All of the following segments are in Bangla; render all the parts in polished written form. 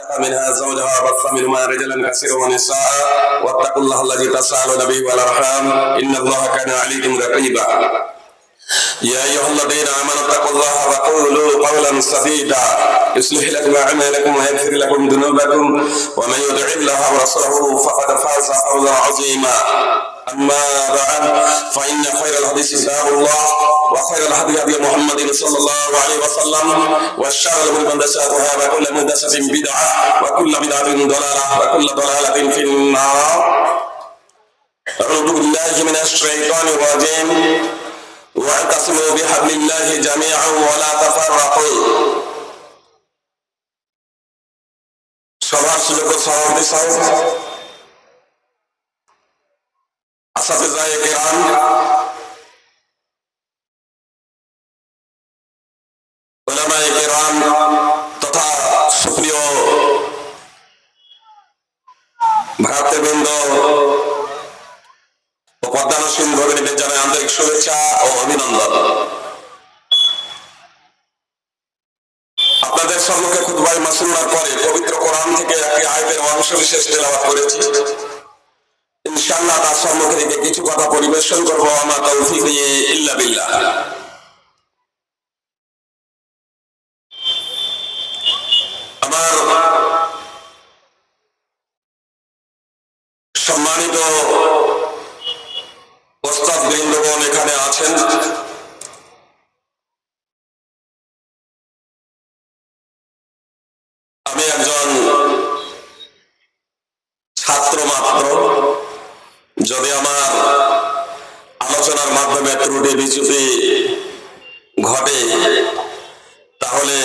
خلق منها زوجها وبث منهما رجالا كثيرا ونساء واتقوا الله الذي تساءلون به والارحام ان الله كان عليكم رقيبا يا ايها الذين امنوا اتقوا الله وقولوا قولا سديدا يصلح لكم اعمالكم ويغفر لكم ذنوبكم ومن يطع الله ورسوله فقد فاز فوزا عظيما اما بعد فان خير الحديث كتاب الله وخير الهدي هدي محمد صلى الله عليه وسلم وشر الامور محدثاتها وكل محدثة بدعة وكل بدعة ضلالة وكل ضلالة في النار. أعوذ بالله من الشيطان الرجيم واعتصموا بحبل الله جميعا ولا تفرقوا. সবার সুযোগ্য সভাপতি সাহেব, আসাতিজায়ে কিরাম, উলামায়ে কিরাম তথা সুপ্রিয় ভ্রাতৃবৃন্দ ও পদ্মানসীন ভগিনীদের জানাই আন্তরিক শুভেচ্ছা ও অভিনন্দন। আপনাদের সম্মুখে খুতবায়ে মাসনুনার পরে পবিত্র কোরআন থেকে একটি আয়াতের অংশ বিশেষ তেলাওয়াত করেছি। ইনশাআল্লাহ তার সম্মুখে থেকে কিছু কথা পরিবেশন করবো। আমা তাওফীকি ইল্লা বিল্লাহ। আমার সম্মানিত ওস্তাদ বৃন্দগণ এখানে আছেন। আমি একজন ছাত্র মাত্র। যদি আমার আলোচনার মাধ্যমে ত্রুটি বিচ্যুতি ঘটে তাহলে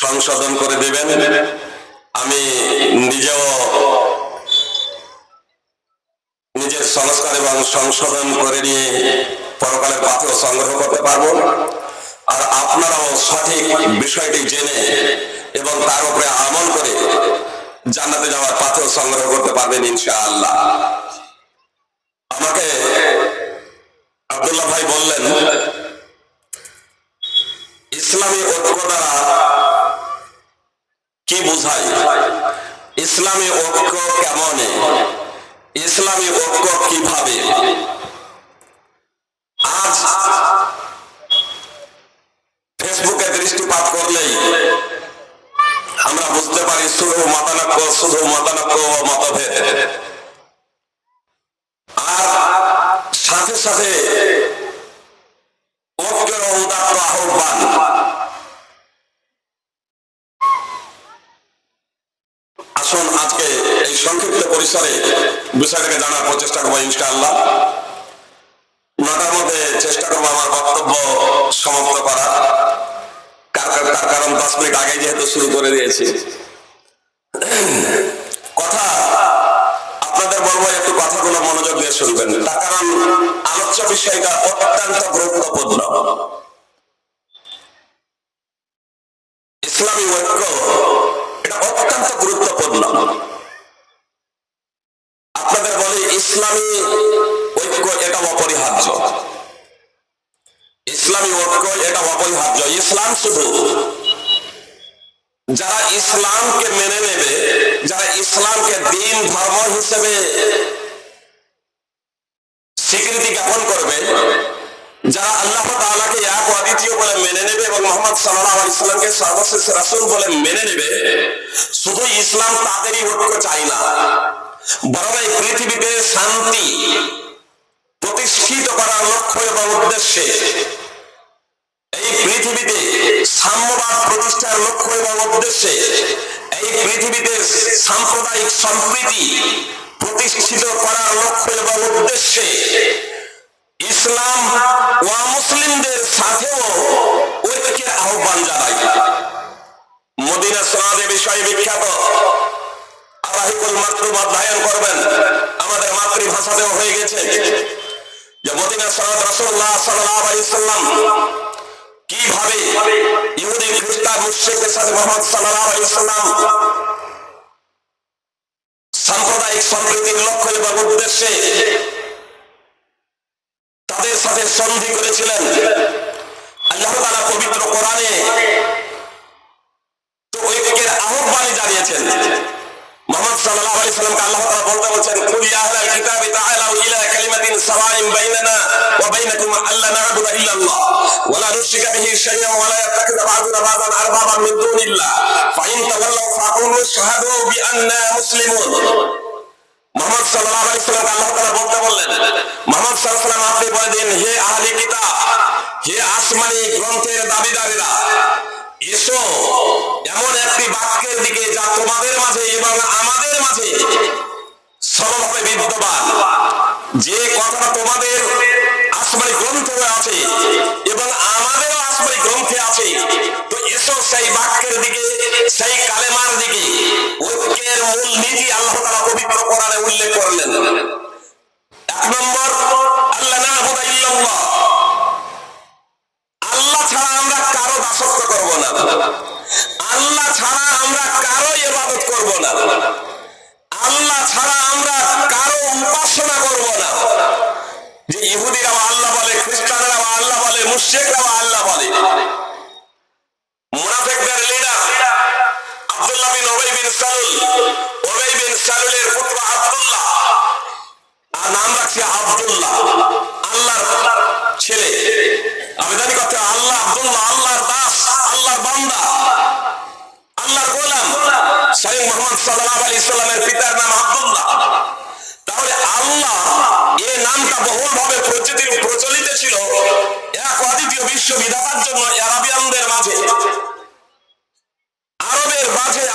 সংশোধন করে দেবেন। আমি নিজেও নিজের সংস্কার এবং সংশোধন করে নিয়ে পরকালের পাথর সংগ্রহ করতে পারবো। আর আপনারাও সঠিক বিষয়টি জেনে এবং তার উপরে আমল করে জান্নাতে যাওয়ার পাথর সংগ্রহ করতে পারবেন ইনশাআল্লাহ। আমাকে আব্দুল্লাহ ভাই বললেন ইসলামী ঐক্য দ্বারা কি বোঝায়, ইসলামী ঐক্য কেমন, ইসলামী ঐক্য কিভাবে। আজ ফেসবুকে দৃষ্টিপাত করলেই আমরা বুঝতে পারি শুধু মতানৈক্য, শুধু মতানৈক্য ও মতভেদ। আর সাথে সাথে ঐক্যের উদাত্ত আহ্বান। আসুন আজকে এই সংক্ষিপ্ত পরিসরে বিষয়টাকে জানার প্রচেষ্টা করবো ইনশাআল্লাহ। 9টার মধ্যে চেষ্টা করবো আমার বক্তব্য সমাপ্ত করা। তার কারণ 10 মিনিট আগে যেহেতু শুরু করে দিয়েছি। কথা আপনাদের বলবো, একটু কথাগুলো মনোযোগ দিয়ে শুনবেন। তার কারণ আলোচ্য বিষয়টা অত্যন্ত গুরুত্বপূর্ণ। ইসলামী ঐক্য এটা অত্যন্ত গুরুত্বপূর্ণ। আপনাদের বলে ইসলামী ঐক্য এটা অপরিহার্য। ইসলামী ঐক্য এটা অপরিহার্য। ইসলাম শুধু যারা ইসলামকে মেনে নেবে, যারা ইসলামকে দিন ধর্ম হিসেবে স্বীকৃতি জ্ঞাপন করবে, যারা আল্লাহ তাআলাকে এক ও অদ্বিতীয় বলে মেনে নেবে এবং মুহাম্মদ সাল্লাল্লাহু আলাইহি ওয়াসাল্লামকে সর্বশেষ রাসূল বলে মেনে নেবে, শুধু ইসলাম তাদেরই ঐক্য চাই না, বরং এই পৃথিবীতে শান্তি প্রতিষ্ঠিত করার লক্ষ্য এবং উদ্দেশ্যে, এই পৃথিবীতে সাম্যবাদ প্রতিষ্ঠার লক্ষ্য এবং উদ্দেশ্যে, এই পৃথিবীতে সাম্প্রদায়িক সম্প্রীতি প্রতিষ্ঠিত করার লক্ষ্য এবং উদ্দেশ্যে ইসলাম ও মুসলিমদের সাথেও ঐক্যের আহ্বান জানায়। মদিনা সনদে বিষয়ে বিখ্যাত আবাহিকুল মাকতুব অধ্যয়ন করবেন, আমাদের মাতৃভাষাতেও হয়ে গেছে যে মদিনা সনদ রাসূলুল্লাহ সাল্লাল্লাহু আলাইহি ওয়াসাল্লাম কিভাবে ইহুদি খ্রিস্টান মুশরিকদের সাথে মুহাম্মদ সাল্লাল্লাহু আলাইহি ওয়াসাল্লাম সাম্প্রদায়িক সম্প্রীতির লক্ষ্য এবং উদ্দেশ্যে তাদের সাথে সন্ধি করেছিলেন। আল্লাহ তাআলা পবিত্র কোরআনে তো ঐক্যের আহ্বান জানিয়ে জানিয়েছেন। মুহাম্মদ সাল্লাল্লাহু আলাইহি সাল্লামকে আল্লাহ তাআলা বলতে বলছেন, কুল ইয়া আহলাল কিতাবি তাআলাউ ইলা কালিমাতিন সাওয়াইন বাইনানা ওয়া বাইনাকুম আল্লা না'বুদা ইল্লাল্লাহ ওয়া লা নুশরিকা বিহি শাইআন ওয়া লা ইয়াত্তাখিযা বা'দুনা বা'দান আরবাবান মিন দুনিল্লাহ ফাইন তাওয়াল্লাউ ফাকুলু আশহাদু বিআন্না মুসলিমুন। মুহাম্মদ সাল্লাল্লাহু আলাইহি সাল্লামকে আল্লাহ তাআলা বলতে বললেন, মুহাম্মদ সাল্লাল্লাহু আলাইহি সাল্লাম আপনি বলে দিন, হে আহলে কিতাব, হে আসমানি গ্রন্থের দাবিদারেরা, এসো এমন একটি বাক্যের দিকে যা তোমাদের মাঝে এবং আমাদের মাঝে সরলভাবে বিদ্যমান, যে কথাটা তোমাদের আসমানি গ্রন্থে আছে এবং আমাদেরও আসমানি গ্রন্থে আছে। তো এসো সেই বাক্যের দিকে, সেই কালেমার দিকে। ঐক্যের মূল নীতি আল্লাহ তাআলা পবিত্র কোরআনে উল্লেখ করলেন। এক নম্বর, আল্লাহ না'বুদা ইল্লাল্লাহ, আল্লাহ ছাড়া আমরা কারো দাসত্ব করব না, আল্লাহ ছাড়া আমরা কারো ইবাদত করব না, আল্লাহ ছাড়া আমরা কারো উপাসনা করব না। যে ইহুদিরাও আল্লাহ বলে, খ্রিস্টানরাও আল্লাহ বলে, মুশরিকরাও আল্লাহ বলে। মুনাফিকদের লিডার আব্দুল্লাহ বিন উবাই বিন সালুল, উবাই বিন সালুলের পুত্র আব্দুল্লাহ, আর নাম রাখছে আব্দুল্লাহ, আল্লাহর ছেলে। আবেদনী করতে আল্লাহ আব্দুল্লাহ, আল্লাহর দাস, আল্লাহর বান্দা, আল্লাহর গোলাম। স্বয়ং মুহাম্মদ সাল্লাল্লাহু আলাইহি সাল্লামের পিতার নাম আব্দুল্লাহ। তাহলে আল্লাহ এই নামটা বহুলভাবে প্রচলিত ছিল এক অদ্বিতীয় বিশ্ব বিধাতার জন্য আরবিয়ানদের মাঝে,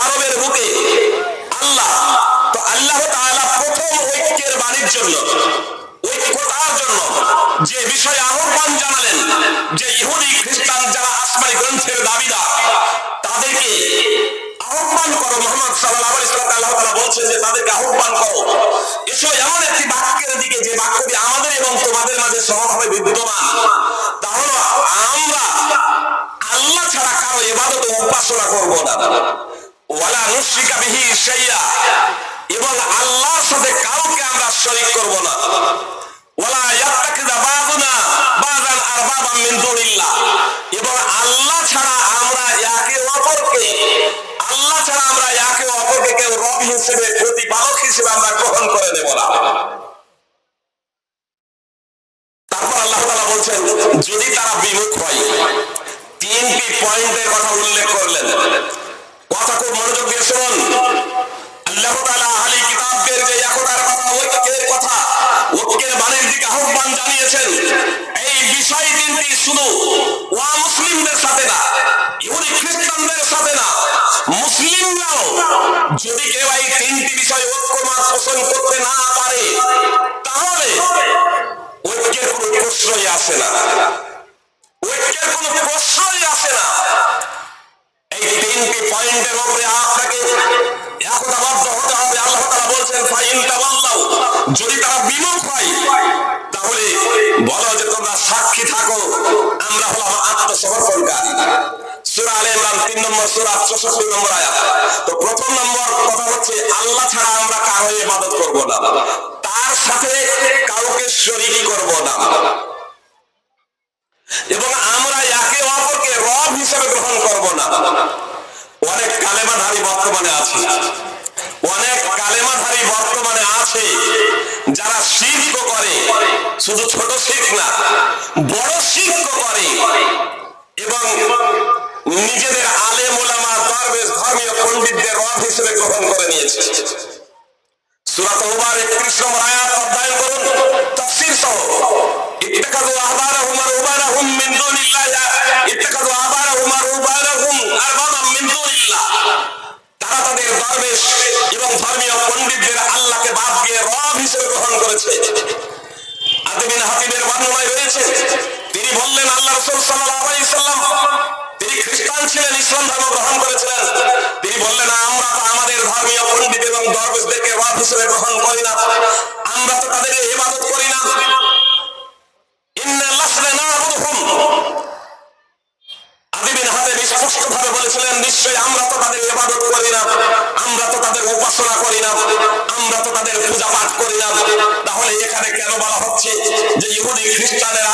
আরবের বুকে আল্লাহ। তো আল্লাহ তাআলা প্রথম ঐক্যের বাণীর জন্য, ঐক্যতার জন্য যে বিষয়ে আহ্বান জানালেন, যে ইহুদি খ্রিস্টান যারা আসমানি গ্রন্থের দাবিদার, তাদেরকে আহ্বান করো। মুহাম্মদ সাল্লাল্লাহু আলাইহি ওয়াসাল্লাম আল্লাহ তাআলা বলছেন যে তাদেরকে আহ্বান করো, এসো এমন একটি বাক্যের দিকে যে বাক্যটি আমাদের এবং তোমাদের মাঝে সমভাবে বিদ্যমান। তাহলে আমরা আল্লাহ ছাড়া কারো ইবাদত ও উপাসনা করব না, ওয়ালা নুশরিকা বিহি শাইআ, এবং আল্লাহর সাথে কাউকে আমরা শরীক করব না, ওয়ালা ইয়াত্তাখিযা বা'দুনা বা'দান আরবাবান মিন দুনিল্লাহ, এবং আল্লাহ ছাড়া আমরা একে অপরকে কেউ রব হিসেবে, প্রতিপালক হিসেবে আমরা গ্রহণ করে নেব না। তারপর আল্লাহ তাআলা বলছেন, যদি তারা বিমুখ হয়, তিনটি পয়েন্টের কথা উল্লেখ করলেন। কথা খুব মনোযোগ দিয়ে শুনুন। আল্লাহ তাআলা আহলে কিতাবদের যে একতার কথা, ঐক্যের কথা, ঐক্যের বাণীর দিকে আহ্বান জানিয়েছেন, এই বিষয় তিনটি শুধু ওয়া মুসলিমদের সাথে না, ইহুদি খ্রিস্টানদের সাথে না, মুসলিমরাও যদি কেউ এই তিনটি বিষয় ঐক্যমত পোষণ করতে না পারে, তাহলে ঐক্যের কোনো প্রশ্নই আসে না, ঐক্যের কোনো প্রশ্নই আসে না। এই তিনটি পয়েন্টের উপরে আপনাকে একতাবদ্ধ হতে হবে। আল্লাহ তাআলা বলছেন, ফাইন তাওয়াল্লাউ, যদি তারা বিমুখ হয়, তাহলে বলো যে তোমরা সাক্ষী থাকো, আমরা হলাম আত্মসমর্পণকারী। সূরা আলে ইমরান 3 নম্বর সূরা 64 নম্বর আয়াত। তো প্রথম নম্বর কথা হচ্ছে, আল্লাহ ছাড়া আমরা কারো ইবাদত করব না, তার সাথে কাউকে শরীক করব না, এবং আমরা একে অপরকে রব হিসেবে গ্রহণ করব না। অনেক কালেমাধারী বর্তমানে আছে, যারা শিরক করে, শুধু ছোট শিরক না, বড় শিরক করে, এবং নিজেদের আলেম ওলামা, দরবেশ, ধর্মীয় পণ্ডিতদের রব হিসেবে গ্রহণ করে নিয়েছে। সূরা তাওবার 31 নম্বর আয়াত অধ্যয়ন করুন তাফসীর সহ। ইত্তাখাযু আহবারাহুম ওয়া রুহবানাহুম মিন দুনিল্লাহ, ইত্তাখাযু আহবারাহুম ওয়া রুহবানাহুম আরবাবাম মিন দুনিল্লাহ। তারা তাদের দরবেশ এবং ধর্মীয় পণ্ডিতদের আল্লাহকে বাদ দিয়ে রব হিসেবে গ্রহণ করেছে। আদি বিন হাতিমের বর্ণনায় রয়েছে, তিনি বললেন, আল্লাহ রাসূল সাল্লাল্লাহু আলাইহি সাল্লাম, তিনি খ্রিস্টান ছিলেন, ইসলাম ধর্ম গ্রহণ করেছিলেন। তিনি বললেন, আমরা তো আমাদের ধর্মীয় পণ্ডিত এবং দরবেশদেরকে রব হিসেবে গ্রহণ করি না, আমরা তো তাদের ইবাদত করি না। ইন্না লাসনা না'বুদুহুম, আদি বিন হাতিম স্পষ্টভাবে বলেছিলেন, নিশ্চয়ই আমরা তো তাদের ইবাদত করি না, আমরা তো তাদের উপাসনা করি না, আমরা তো তাদের পূজা পাঠ করি না। তাহলে এখানে কেন বলা হচ্ছে যে ইহুদি খ্রিস্টানেরা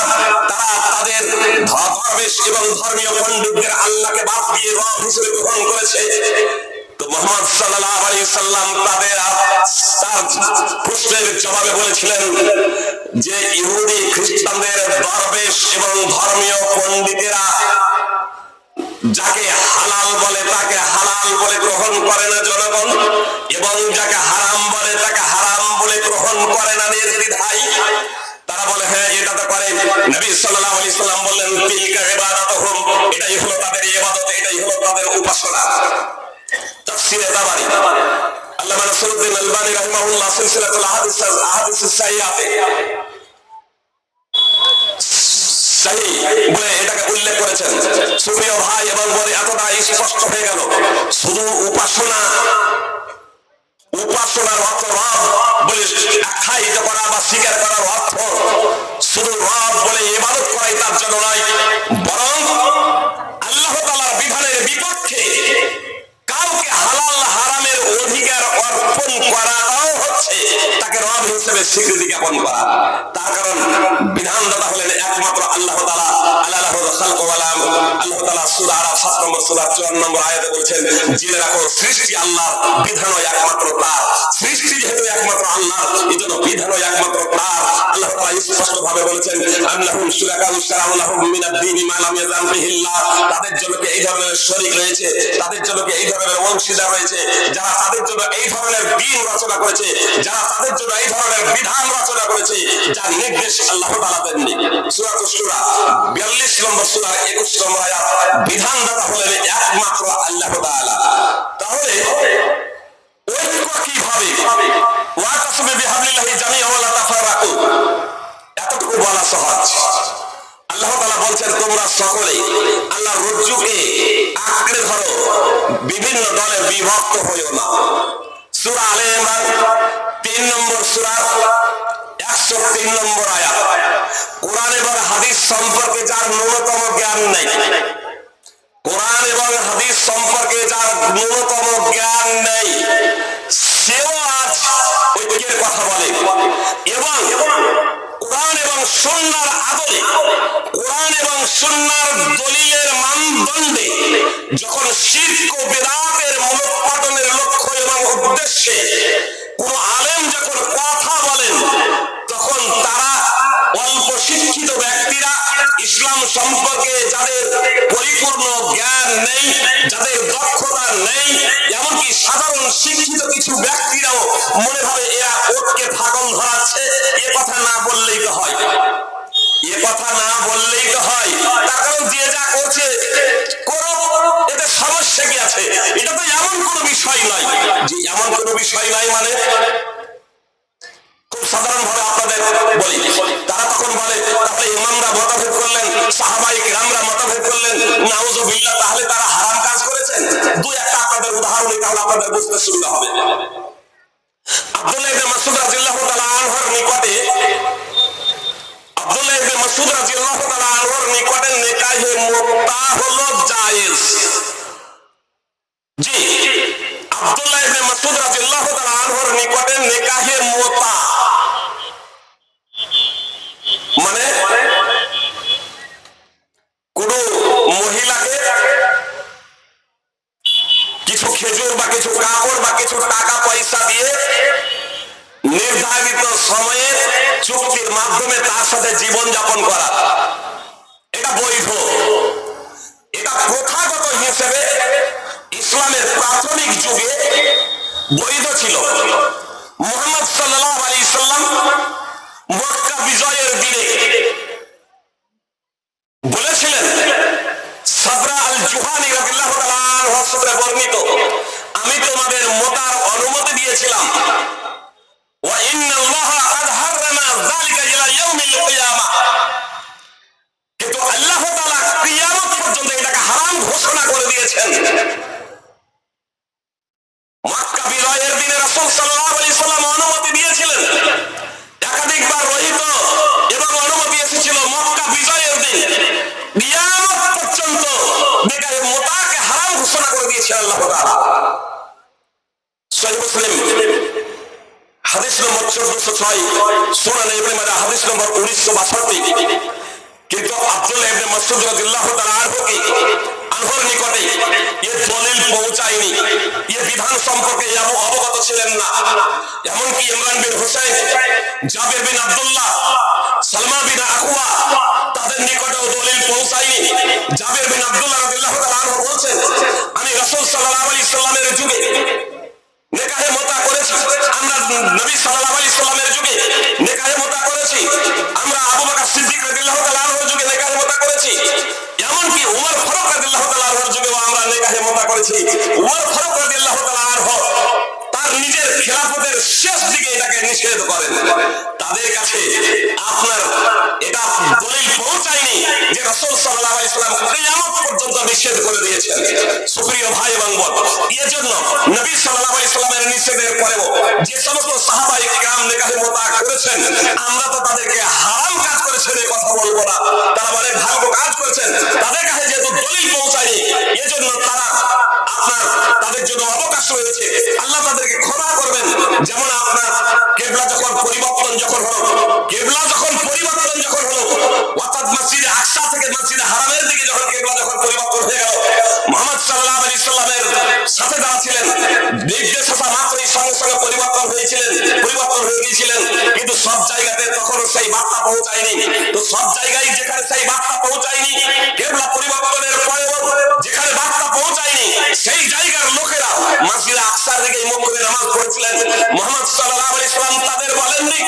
তারা তাদের দরবেশ এবং ধর্মীয় পণ্ডিতদের আল্লাহকে বাদ দিয়ে রব হিসেবে গ্রহণ করেছে? তো তো মুহাম্মদ সাল্লাল্লাহু আলাইহি সাল্লাম তার প্রশ্নের জবাবে বলেছিলেন যে ইহুদি খ্রিস্টানদের দরবেশ এবং ধর্মীয় পণ্ডিতেরা যাকে হালাল বলে তাকে হালাল বলে গ্রহণ করে না জনগণ, এবং যাকে হারাম বলে তাকে হারাম বলে গ্রহণ করে না নির্দ্বিধায়। তারা বলে হ্যাঁ এটা তো করে। নবী সাল্লাল্লাহু আলাইহি সাল্লাম বললেন তিলকা ইবাদাতুহুম, এটাই হলো তাদের ইবাদত, এটাই হলো তাদের উপাসনা। তাফসীরে তাবারী আল্লামা নাসিরউদ্দিন আলবানী রাহিমাহুল্লাহ সিলসিলাতুল আহাদিস সাহিহাতে সহিহ বলে এটাকে উল্লেখ করেছেন। সুপ্রিয় ভাই এবং বোন, এতটা স্পষ্ট হয়ে গেল শুধু উপাসনার অর্থ রব বলে আখ্যায়িত করা বা স্বীকার করার অর্থ শুধু রব বলে ইবাদত করাই তার জন্য নয়, বরং আল্লাহ তাআলার বিধানের বিপক্ষে কাউকে হালাল হারামের অধিকার অর্পণ করাও হচ্ছে তাকে রব হিসেবে স্বীকৃতি জ্ঞাপন করা। তার কারণ বিধানদাতা হলেন একমাত্র আল্লাহ তাআলা। আল্লাহুল খালক ওয়াল আমর। আল্লাহ তাআলা সূরা আরাফ 7 নম্বর সূরা 54 নম্বর আয়াতে বলেছেন, জেনে রাখো সৃষ্টি আল্লাহর, বিধানও একমাত্র তার। সৃষ্টি যেহেতু একমাত্র আল্লাহর, এজন্য বিধানও একমাত্র তার। আল্লাহ তাআলা স্পষ্ট ভাবে বলেছেন, আল্লাহুম শুরাকাউ শারাউ লাহুম মিনাদ দীনি মা লাম ইয়াযান বিহিল্লাহ। তাদের জন্য কি এই ধরনের শরীক রয়েছে, তাদের জন্য কি এই ধরনের অংশীদার রয়েছে, যারা তাদের জন্য এই ধরনের দ্বীন রচনা করেছে, যারা তাদের জন্য এই ধরনের বিধান রচনা করেছে, যার নির্দেশ আল্লাহ তাআলা দেননি। সূরা সূরা 42 নম্বর সূরা 21 নম্বর আয়াত। বিধানদাতা হলেন একমাত্র আল্লাহ তাআলা। তাহলে ঐক্য কিভাবে? ওয়াতাসিমু বিহাবলিল্লাহি জামিআন ওয়া লা তাফাররাকু, এতটুকু বলা সহজ। আল্লাহ তাআলা বলছেন তোমরা সকলে আল্লাহর রজ্জুকে আঁকড়ে ধরো, বিভিন্ন দলে বিভক্ত হইও না। সূরা আলে ইমরান 3 নম্বর সূরা 103 নম্বর আয়াত। কোরআন এবং হাদিস সম্পর্কে যার ন্যূনতম জ্ঞান নেই, কোরআন এবং হাদিস সম্পর্কে যার ন্যূনতম জ্ঞান নেই, সেও আজ ঐক্যের কথা বলে এবং কোরআন এবং সুন্নাহর আদলে, কোরআন এবং সুন্নাহর দলিলের মানদণ্ডে যখন শিরক ও বিদআতের মূলোৎপাটনের লক্ষ্য এবং উদ্দেশ্যে কোন আলেম যখন কথা বলেন, তখন তারা অল্প শিক্ষিত ব্যক্তিরা, ইসলাম সম্পর্কে যাদের পরিপূর্ণ জ্ঞান নেই, যাদের দক্ষতা নেই, এমনকি সাধারণ শিক্ষিত কিছু ব্যক্তিরাও মনে হবে এরা ওটকে ফাটল ধরাচ্ছে, এ কথা না বললেই তো হয়, এ কথা না বললেই তো হয়। তার কারণ যে যা করছে করো, এতে সমস্যা কি আছে? এটা তো এমন কোনো বিষয় নয়। যে এমন কোনো বিষয় নয় মানে খুব সাধারণ ভাবে আপনাদের বলি, তারা তখন বলে তাহলে ইমামরা মতভেদ করলেন, সাহাবায়ে কেরামরা মতভেদ করলেন, নাউযুবিল্লাহ, তাহলে তারা হারাম কাজ করেছেন। দুই একটা আপনাদের উদাহরণ দিই, তাহলে আপনাদের বুঝতে সুবিধা হবে। আব্দুল্লাহ ইবনে মাসউদ রাদিয়াল্লাহু তাআলা আনহুর নিকটে, আব্দুল্লাহ ইবনে মাসউদ রাদিয়াল্লাহু তাআলা আনহুর নিকটে নিকাহে মুত্তা হলো জায়েজ। জি, আব্দুল্লাহ ইবনে মাসউদ রাদিয়াল্লাহু তাআলা আনহুর নিকটে নিকাহে মুত্তা মানে কোন মহিলাকে কিছু খেজুর বা কিছু কাপড় বা কিছু টাকা পয়সা দিয়ে নির্ধারিত সময়ে চুক্তির মাধ্যমে তার সাথে জীবন যাপন করা, এটা বৈধ। এটা প্রথাগত হিসেবে ইসলামের প্রাথমিক যুগে বৈধ ছিল। মুহাম্মদ সাল্লাল্লাহু আলাইহি সাল্লাম মক্কা বিজয়ের দিনে বলেছিলেন, সাদরা আল জুহানি রাদিয়াল্লাহু তাআলা আনহু সূত্রে বর্ণিত, আমি তোমাদের মোতার অনুমতি দিয়েছিলাম, ওয়া ইন্নাল্লাহা ক্বাদ হারামা যালিকা ইলা ইয়াউমিল কিয়ামা, কিন্তু আল্লাহ তাআলা কিয়ামত পর্যন্ত এটাকে হারাম ঘোষণা করে দিয়েছেন। মক্কা বিজয়ের দিনে রাসূল সাল্লাল্লাহু আলাইহি সাল্লাম অনুমতি দিয়েছিলেন, একাধিকবার রহিত এবং অনুমতি এসেছিল মক্কা বিজয়ের দিন। কিয়ামত পর্যন্ত নিকাহে মুতাকে হারাম ঘোষণা করে দিয়েছেন আল্লাহ তাআলা। সহিহ মুসলিম হাদিস নম্বর 1406, সুনান ইবনে মাজাহ হাদিস নম্বর 1962। কিন্তু আব্দুল্লাহ ইবনে মাসউদ রাদিয়াল্লাহু তাআলা আনহুকে আনহুর নিকটে এর দলিল পৌঁছায়নি, এ বিধান সম্পর্কে অবগত ছিলেন না। এমনকি ইমরান বিন হুসাইন, জাবির বিন আব্দুল্লাহ, সালমা বিন আকুয়া তাদের নিকটেও দলিল পৌঁছায়নি। জাবির বিন আব্দুল্লাহ রাদিয়াল্লাহু তাআলা আনহু বলছেন, আমি রাসূল সাল্লাল্লাহু আলাইহি সাল্লামের যুগে নেকাহে মুতা করেছি, আমরা নবী সাল্লাল্লাহু আলাইহি সাল্লামের যুগে নেকাহে মুতা করেছি, আমরা আবু বকর সিদ্দিক রাদিয়াল্লাহু তাআলা আনহুর যুগে নেকাহে মুতা করেছি, এমনকি উমর ফারুক রাদিয়াল্লাহু তাআলা আনহুর যুগেও আমরা নেকাহে মুতা করেছি। উমর ফারুক রাদিয়াল্লাহু তাআলা আনহু তার নিজের খেলাফতের শেষ দিকে এটাকে নিষেধ করেন। তাদের কাছে আপনার এটা দলিল পৌঁছায়নি যে রাসূল সাল্লাল্লাহু আলাইহি সাল্লাম কিয়ামত পর্যন্ত নিষেধ করে দিয়েছেন। সুপ্রিয় ভাই এবং বোন, এজন্য নবী সাল্লাল্লাহু আলাইহি সাল্লামের নিষেধের পরেও যে সমস্ত সাহাবায়ে কিরাম নেকাহে মুতা করেছেন, আমরা তো তাদেরকে হারাম কাজ করেছেন এই কথা বলবো না, তারা অনেক ভালো কাজ করেছেন। তাদের কাছে যেহেতু দলিল পৌঁছায়নি, এজন্য তারা আপনার তাদের জন্য অবকাশ রয়েছে, আল্লাহ তাদেরকে ক্ষমা করবেন। যেমন আপনার কিবলা যখন পরিবর্তন হলো, অর্থাৎ মসজিদে আকসা থেকে মসজিদে হারামের দিকে যখন কিবলা পরিবর্তন হয়ে গেল, মুহাম্মদ সাল্লাল্লাহু আলাইহি সাল্লামের সাথে যারা ছিলেন নির্দেশ আসা মাত্রই সঙ্গে সঙ্গে পরিবর্তন হয়ে গিয়েছিলেন, কিন্তু সব জায়গাতে তখনও সেই বার্তা পৌঁছায়নি। তো সব জায়গায় যেখানে সেই বার্তা পৌঁছায়নি, কিবলা পরিবর্তনের পরেও যেখানে বার্তা পৌঁছায়নি, সেই জায়গার লোকেরা মসজিদে আকসার দিকে মুখ করে নামাজ পড়ছিলেন। মুহাম্মদ সাল্লাল্লাহু আলাইহি সাল্লাম তাদের বলেননি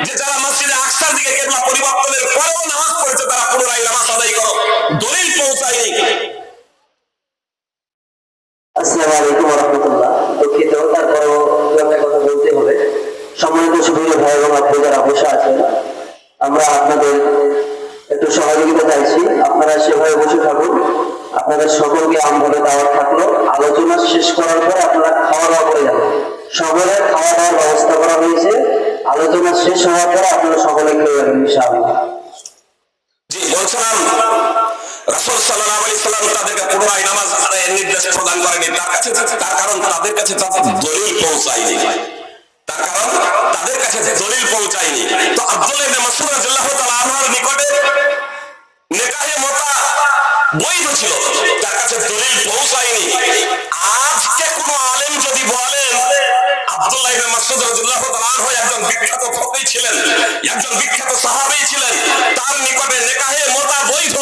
যে যারা মসজিদে আকসার দিকে কিবলা পরিবর্তনের পরেও নামাজ পড়েছে তারা পুনরায় নামাজ আদায় করো, দলিল পৌঁছায়নি। আসসালামু আলাইকুম ওয়া রাহমাতুল্লাহ। দুঃখিত, তারপরেও একটা কথা বলতে হবে। সম্মানিত সুধীর ভাই এবং আপনি যারা বসে আছেন, আমরা আপনাদের একটু সহযোগিতা চাইছি, আপনারা সেভাবে বসে থাকুন। আপনাদের সকলকে আমভাবে দাওয়াত থাকলো, আলোচনা শেষ করার পর আপনারা খাওয়া দাওয়া করে যাবেন। সকলে খাওয়া দাওয়ার ব্যবস্থা করা হয়েছে, আলোচনা শেষ হওয়ার পর আপনারা সকলে খেয়ে যাবেন ইনশাআল্লাহ। জি, বলছিলাম রাসূল সাল্লাল্লাহু আলাইহি সাল্লাম তাদেরকে পুনরায় নামাজ আদায়ের নির্দেশ প্রদান করেনি, তার কারণ তাদের কাছে দলিল পৌঁছায়নি। তো আব্দুল্লাহ ইবনে মাসউদ রাদিয়াল্লাহু তাআলা আনহুর নিকটে নেকাহে মুতা বৈধ ছিল, তার কাছে দলিল পৌঁছায়নি। আজকে কোন আলেম যদি বলেন আব্দুল্লাহ ইবনে মাসউদ রাদিয়াল্লাহু তাআলা আনহু একজন বিখ্যাত ফকী ছিলেন, একজন বিখ্যাত সাহাবী ছিলেন, তার নিকটে নেকাহে মুতা বৈধ,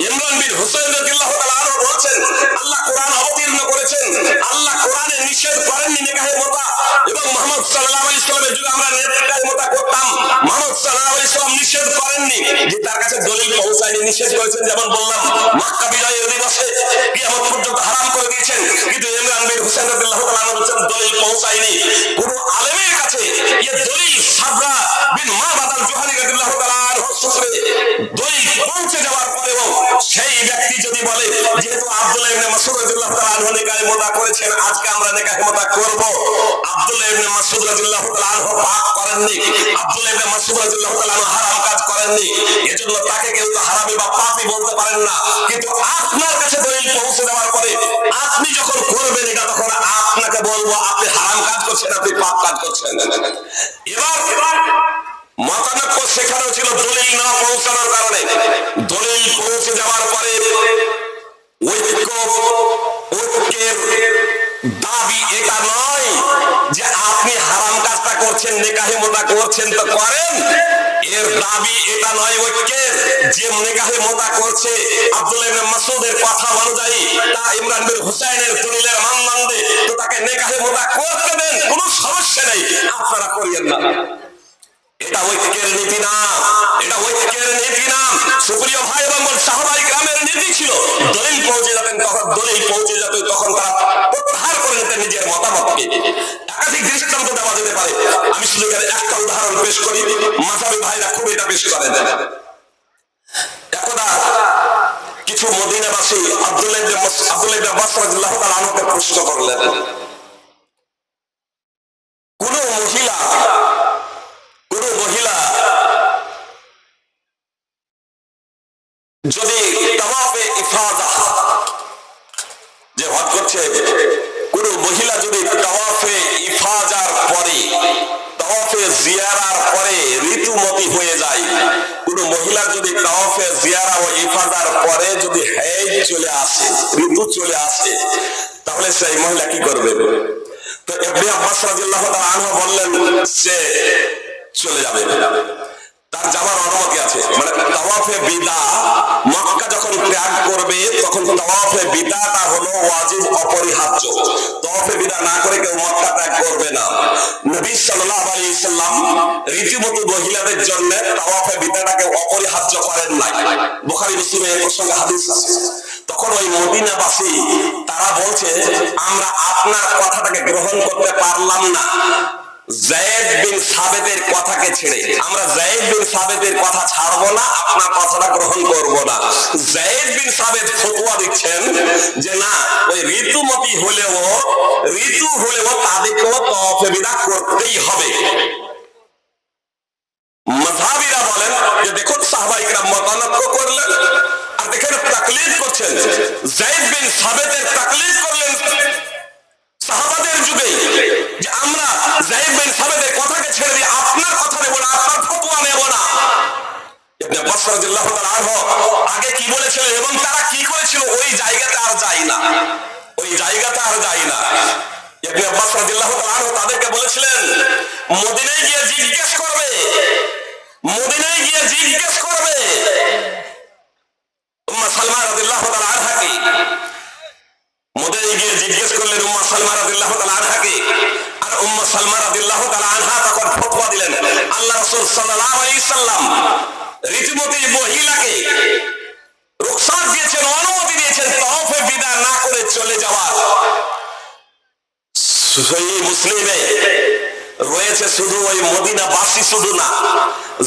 ইমরান বিন হুসাইন রাদিয়াল্লাহু তাআলা আনহু বলেন আল্লাহ কোরআন অবতীর্ণ করেছেন, আল্লাহ কোরআনে নিষেধ করেননি নেকাহে মুতা, এবং মুহাম্মদ সাল্লাল্লাহু আলাইহি সাল্লামের যুগে আমরা নেকাহে মুতা করতাম, মুহাম্মদ সাল্লাল্লাহু আলাইহি সাল্লাম নিষেধ করেননি। যে তার কাছে দলিল পৌঁছায়নি, নিষেধ করেছেন, যেমন বললাম মক্কা বিজয়ের দিবসে কিয়ামত পর্যন্ত হারাম করে দিয়েছেন, কিন্তু ইমরান বিন হুসাইন রাদিয়াল্লাহু তাআলা আনহু বলেন দলিল পৌঁছায়নি। কোন আলেমের কাছে এই দলিল সাবরা বিন মাবাদ আল-জুহানি রাদিয়াল্লাহু তাআলা আনহু সূত্রে দলিল পৌঁছে যাওয়ার পরেও সেই ব্যক্তি যদি বলে যেহেতু আব্দুল্লাহ ইবনে মাসউদ রাদিয়াল্লাহু তাআলা আনহু নেকাহে মুতা করেছেন, আজকে আমরা নেকাহে মুতা করব, আব্দুল্লাহ ইবনে মাসউদ রাদিয়াল্লাহু তাআলা আনহু পাক করেননি, আব্দুল্লাহ ইবনে মাসউদ রাদিয়াল্লাহু তাআলা আনহু হারাম কাজ করেননি, এজন্য তাকে কেউ তো হারামি বা পাপী বলতে পারেন না। কিন্তু আপনার কাছে দলিল পৌঁছে দেওয়ার পরে আপনি যখন করবেন এটা, তখন আপনাকে বলবো আপনি হারাম কাজ করছেন, আপনি পাপ কাজ করছেন। এবার মতানৈক্য সেখানেও ছিল দলিল না পৌঁছানোর কারণে। দলিল পৌঁছে যাওয়ার পরে ঐক্যের দাবি এটা নয় যে আপনি হারাম কাজটা করছেন, নেকাহে মুতা করছেন তো করেন, এর দাবি এটা নয় ঐক্যের যে নেকাহে মুতা করছে আব্দুল্লাহ ইবনে মাসউদের কথা অনুযায়ী, তা ইমরান বিন হুসাইনের দলিলের মানদণ্ডে, তো তাকে নেকাহে মুতা করতে দেন, কোনো সমস্যা নেই, আপনারা করিয়েন না। এটা ঐক্যের নীতি না, এটা ঐক্যের নীতি না। সুপ্রিয় ভাই এবং সাহাবায়ে কেরামের নীতি ছিল দলিল পৌঁছে যেতেন, তখন তারা প্রত্যাহার করে নিতেন নিজের মতামতকে। একাধিক দৃষ্টান্ত দেওয়া যেতে পারে, আমি শুধু এখানে একটা উদাহরণ পেশ করি, মাযহাবী ভাইরা খুব এটা পেশ করেন। একদা কিছু মদিনাবাসী আব্দুল্লাহ ইবনে আব্বাস রাদিয়াল্লাহু তাআলা আনহুকে প্রশ্ন করলেন, কোন মহিলা যদি তাওয়াফে ইফাদা যে হজ করছে, কোন মহিলা যদি তাওয়াফে ইফাদার পরে, তাওয়াফে জিয়ারার পরে ঋতুমতী হয়ে যায়, কোন কোন মহিলার যদি তাওয়াফে জিয়ারা ও ইফাদার পরে যদি হাইজ চলে আসে, ঋতু চলে আসে, তাহলে সেই মহিলা কি করবে? তো ইবনে আব্বাস রাদিয়াল্লাহু তাআলা আনহু বললেন সে চলে যাবে, তার যাওয়ার অনুমতি আছে। মানে তাওয়াফে বিদা মক্কা যখন ত্যাগ করবে তখন তাওয়াফে বিদাটা হলো ওয়াজিব, অপরিহার্য। তাওয়াফে বিদা না করে কেউ মক্কা ত্যাগ করবে না। নবী সাল্লাল্লাহু আলাইহি সাল্লাম রীতিমতো মহিলাদের জন্য তাওয়াফে বিদাটাকে অপরিহার্য করেন নাই। বুখারী মুসলিমে এর প্রসঙ্গে হাদিস আছে। তখন ওই মদিনাবাসী তারা বলছে আমরা আপনার কথাটাকে গ্রহণ করতে পারলাম না, যায়েদ বিন সাবেতের কথাকে ছেড়ে আমরা যায়েদ বিন সাবেতের কথা ছাড়বো না, আপনার কথাটা গ্রহণ করব না। যায়েদ বিন সাবেত ফতোয়া দিচ্ছেন যে না, ওই ঋতুমতি হলেও তাদেরকেও তাওয়াফে বিদা করতেই হবে। মাযহাবিরা বলেন যে দেখুন সাহাবায়ে কেরাম মতানক্য করলেন আর দেখেন তাকলিদ করছেন। যায়েদ বিন সাবেতের তাকলিদ করলেন সাহাবাদের যুগে যে আমরা যায়েদ বিন সাবেতের কথাকে ছেড়ে দিয়ে আপনার কথা নেব না, আপনার ফতোয়া নেব না। ইবনে আব্বাস রাদিয়াল্লাহু তাআলা আনহু আগে কি বলেছিলেন এবং তারা কি করেছিল ওই জায়গাতে আর যাই না, ওই জায়গাতে আর যাই না। ইবনে আব্বাস রাদিয়াল্লাহু তাআলা আনহু তাদেরকে বলেছিলেন মদিনায় গিয়ে জিজ্ঞেস করবে, মদিনায় গিয়ে জিজ্ঞেস করবে উম্মে সালমা রাদিয়াল্লাহু তাআলা আনহাকে। মদিনায় গিয়ে জিজ্ঞেস করলেন উম্মে সালমা রাদিয়াল্লাহু তাআলা আনহাকে, আর উম্মে সালমা রাদিয়াল্লাহু তাআলা আনহা তখন ফতোয়া দিলেন। আল্লাহ রাসূল সাল্লাল্লাহু আলাইহি সাল্লাম রীতিমতো মহিলাকে রুখসাত দিয়েছেন, অনুমতি দিয়েছেন তাওয়াফে বিদা না করে চলে যাওয়ার। সহিহ মুসলিমে রয়েছে শুধু ওই মদিনাবাসী শুধু না,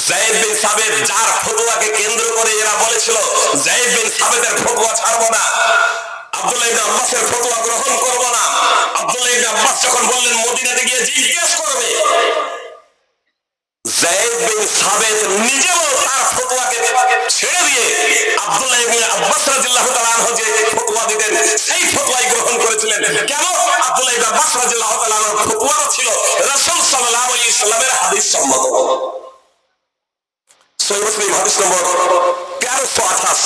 যায়েদ বিন সাবেত যার ফতোয়াকে কেন্দ্র করে এরা বলেছিল যায়েদ বিন সাবেতের ফতোয়া ছাড়বো না, আব্দুল্লাহ ইবনে আব্বাসের ফতোয়া গ্রহণ করব না। আব্দুল্লাহ ইবনে আব্বাস যখন বললেন মদিনাতে গিয়ে জিজ্ঞেস করবে, যায়েদ বিন সাবেত নিজেও তার ফতোয়াকে ছেড়ে দিয়ে আব্দুল্লাহ ইবনে আব্বাস রাদিয়াল্লাহু তাআলা আনহু যে ফতোয়া দিতেন সেই ফতোয়াই গ্রহণ করেছিলেন। কেন? আব্দুল্লাহ ইবনে আব্বাস রাদিয়াল্লাহু তাআলা আনহুর ফতোয়া ছিল রাসূল সাল্লাল্লাহু আলাইহি সাল্লামের হাদিস সম্মত। সহিহ মুসলিম হাদিস নম্বর 1328।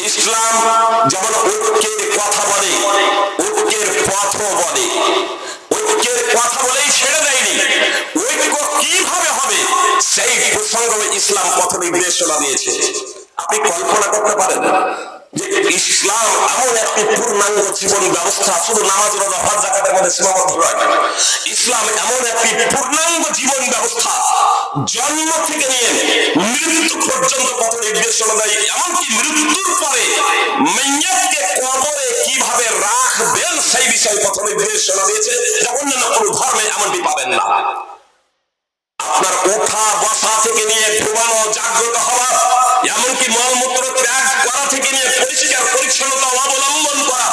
ইসলাম যেমন ঐক্যের কথা বলে, ঐক্যের পথও বলে, ঐক্যের কথা বলেই ছেড়ে দেয়নি। ঐক্য কিভাবে হবে সেই প্রসঙ্গে ইসলাম পথ নির্দেশনা দিয়েছে। আপনি কল্পনা করতে পারেন যে ইসলাম এমন একটি পূর্ণাঙ্গ জীবন ব্যবস্থা, শুধু নামাজ রোজা হজ যাকাতের মধ্যে সীমাবদ্ধ নয়। ইসলাম এমন একটি পূর্ণাঙ্গ জীবন ব্যবস্থা, জন্ম থেকে নিয়ে মৃত্যু পর্যন্ত পথ নির্দেশনা দেয়। এমনকি মৃত্যুর পরে মাইয়াতকে কবরে কিভাবে রাখবেন সেই বিষয়ে পথ নির্দেশনা দিয়েছে, যা অন্যান্য কোনো ধর্মে এমনটি পাবেন না। আপনার ওঠা বসা থেকে নিয়ে ঘুমানো, জাগ্রত হওয়া, এমনকি মলমূত্র ত্যাগ করা থেকে নিয়ে পরিষ্কার পরিচ্ছন্নতা অবলম্বন করা,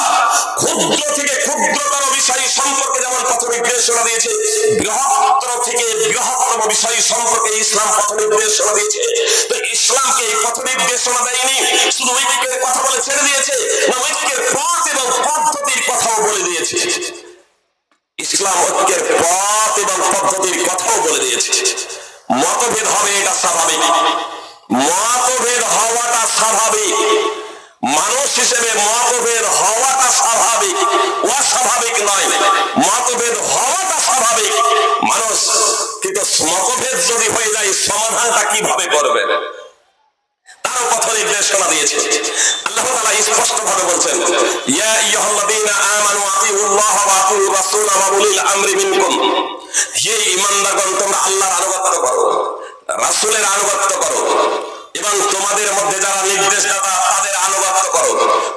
ক্ষুদ্র থেকে ক্ষুদ্রতর বিষয় সম্পর্কে যেমন পথ নির্দেশনা দিয়েছে, বৃহত্তর থেকে বৃহত্তম বিষয় সম্পর্কে ইসলাম পথ নির্দেশনা দিয়েছে। তো ইসলামকে এই পথ নির্দেশনা দেয়নি শুধু ঐক্যের কথা বলে ছেড়ে দিয়েছে, না ঐক্যের পথ এবং পদ্ধতির কথাও বলে দিয়েছে। ইসলাম ঐক্যের পথ এবং পদ্ধতির কথাও বলে দিয়েছে। মতভেদ হবে, এটা স্বাভাবিক, মতভেদ হওয়াটা স্বাভাবিক, মানুষ হিসেবে মতভেদ হওয়াটা স্বাভাবিক, অস্বাভাবিক নয়। মতভেদ হওয়াটা স্বাভাবিক মানুষ, কিন্তু মতভেদ যদি হয়ে যায় সমাধানটা কিভাবে করবে তার পথ নির্দেশনা দিয়েছে। আল্লাহ তাআলা স্পষ্টভাবে বলছেন, ইয়া আইয়ুহাল্লাযীনা আমানু আতিউল্লাহ ওয়া আতিউর রাসূল ওয়া উলিল আমরি মিনকুম। হে ঈমানদারগণ, তোমরা আল্লাহর আনুগত্য করো, রাসূলের আনুগত্য করো এবং তোমাদের মধ্যে যারা নির্দেশদাতা তাদের আনুগত্য করো।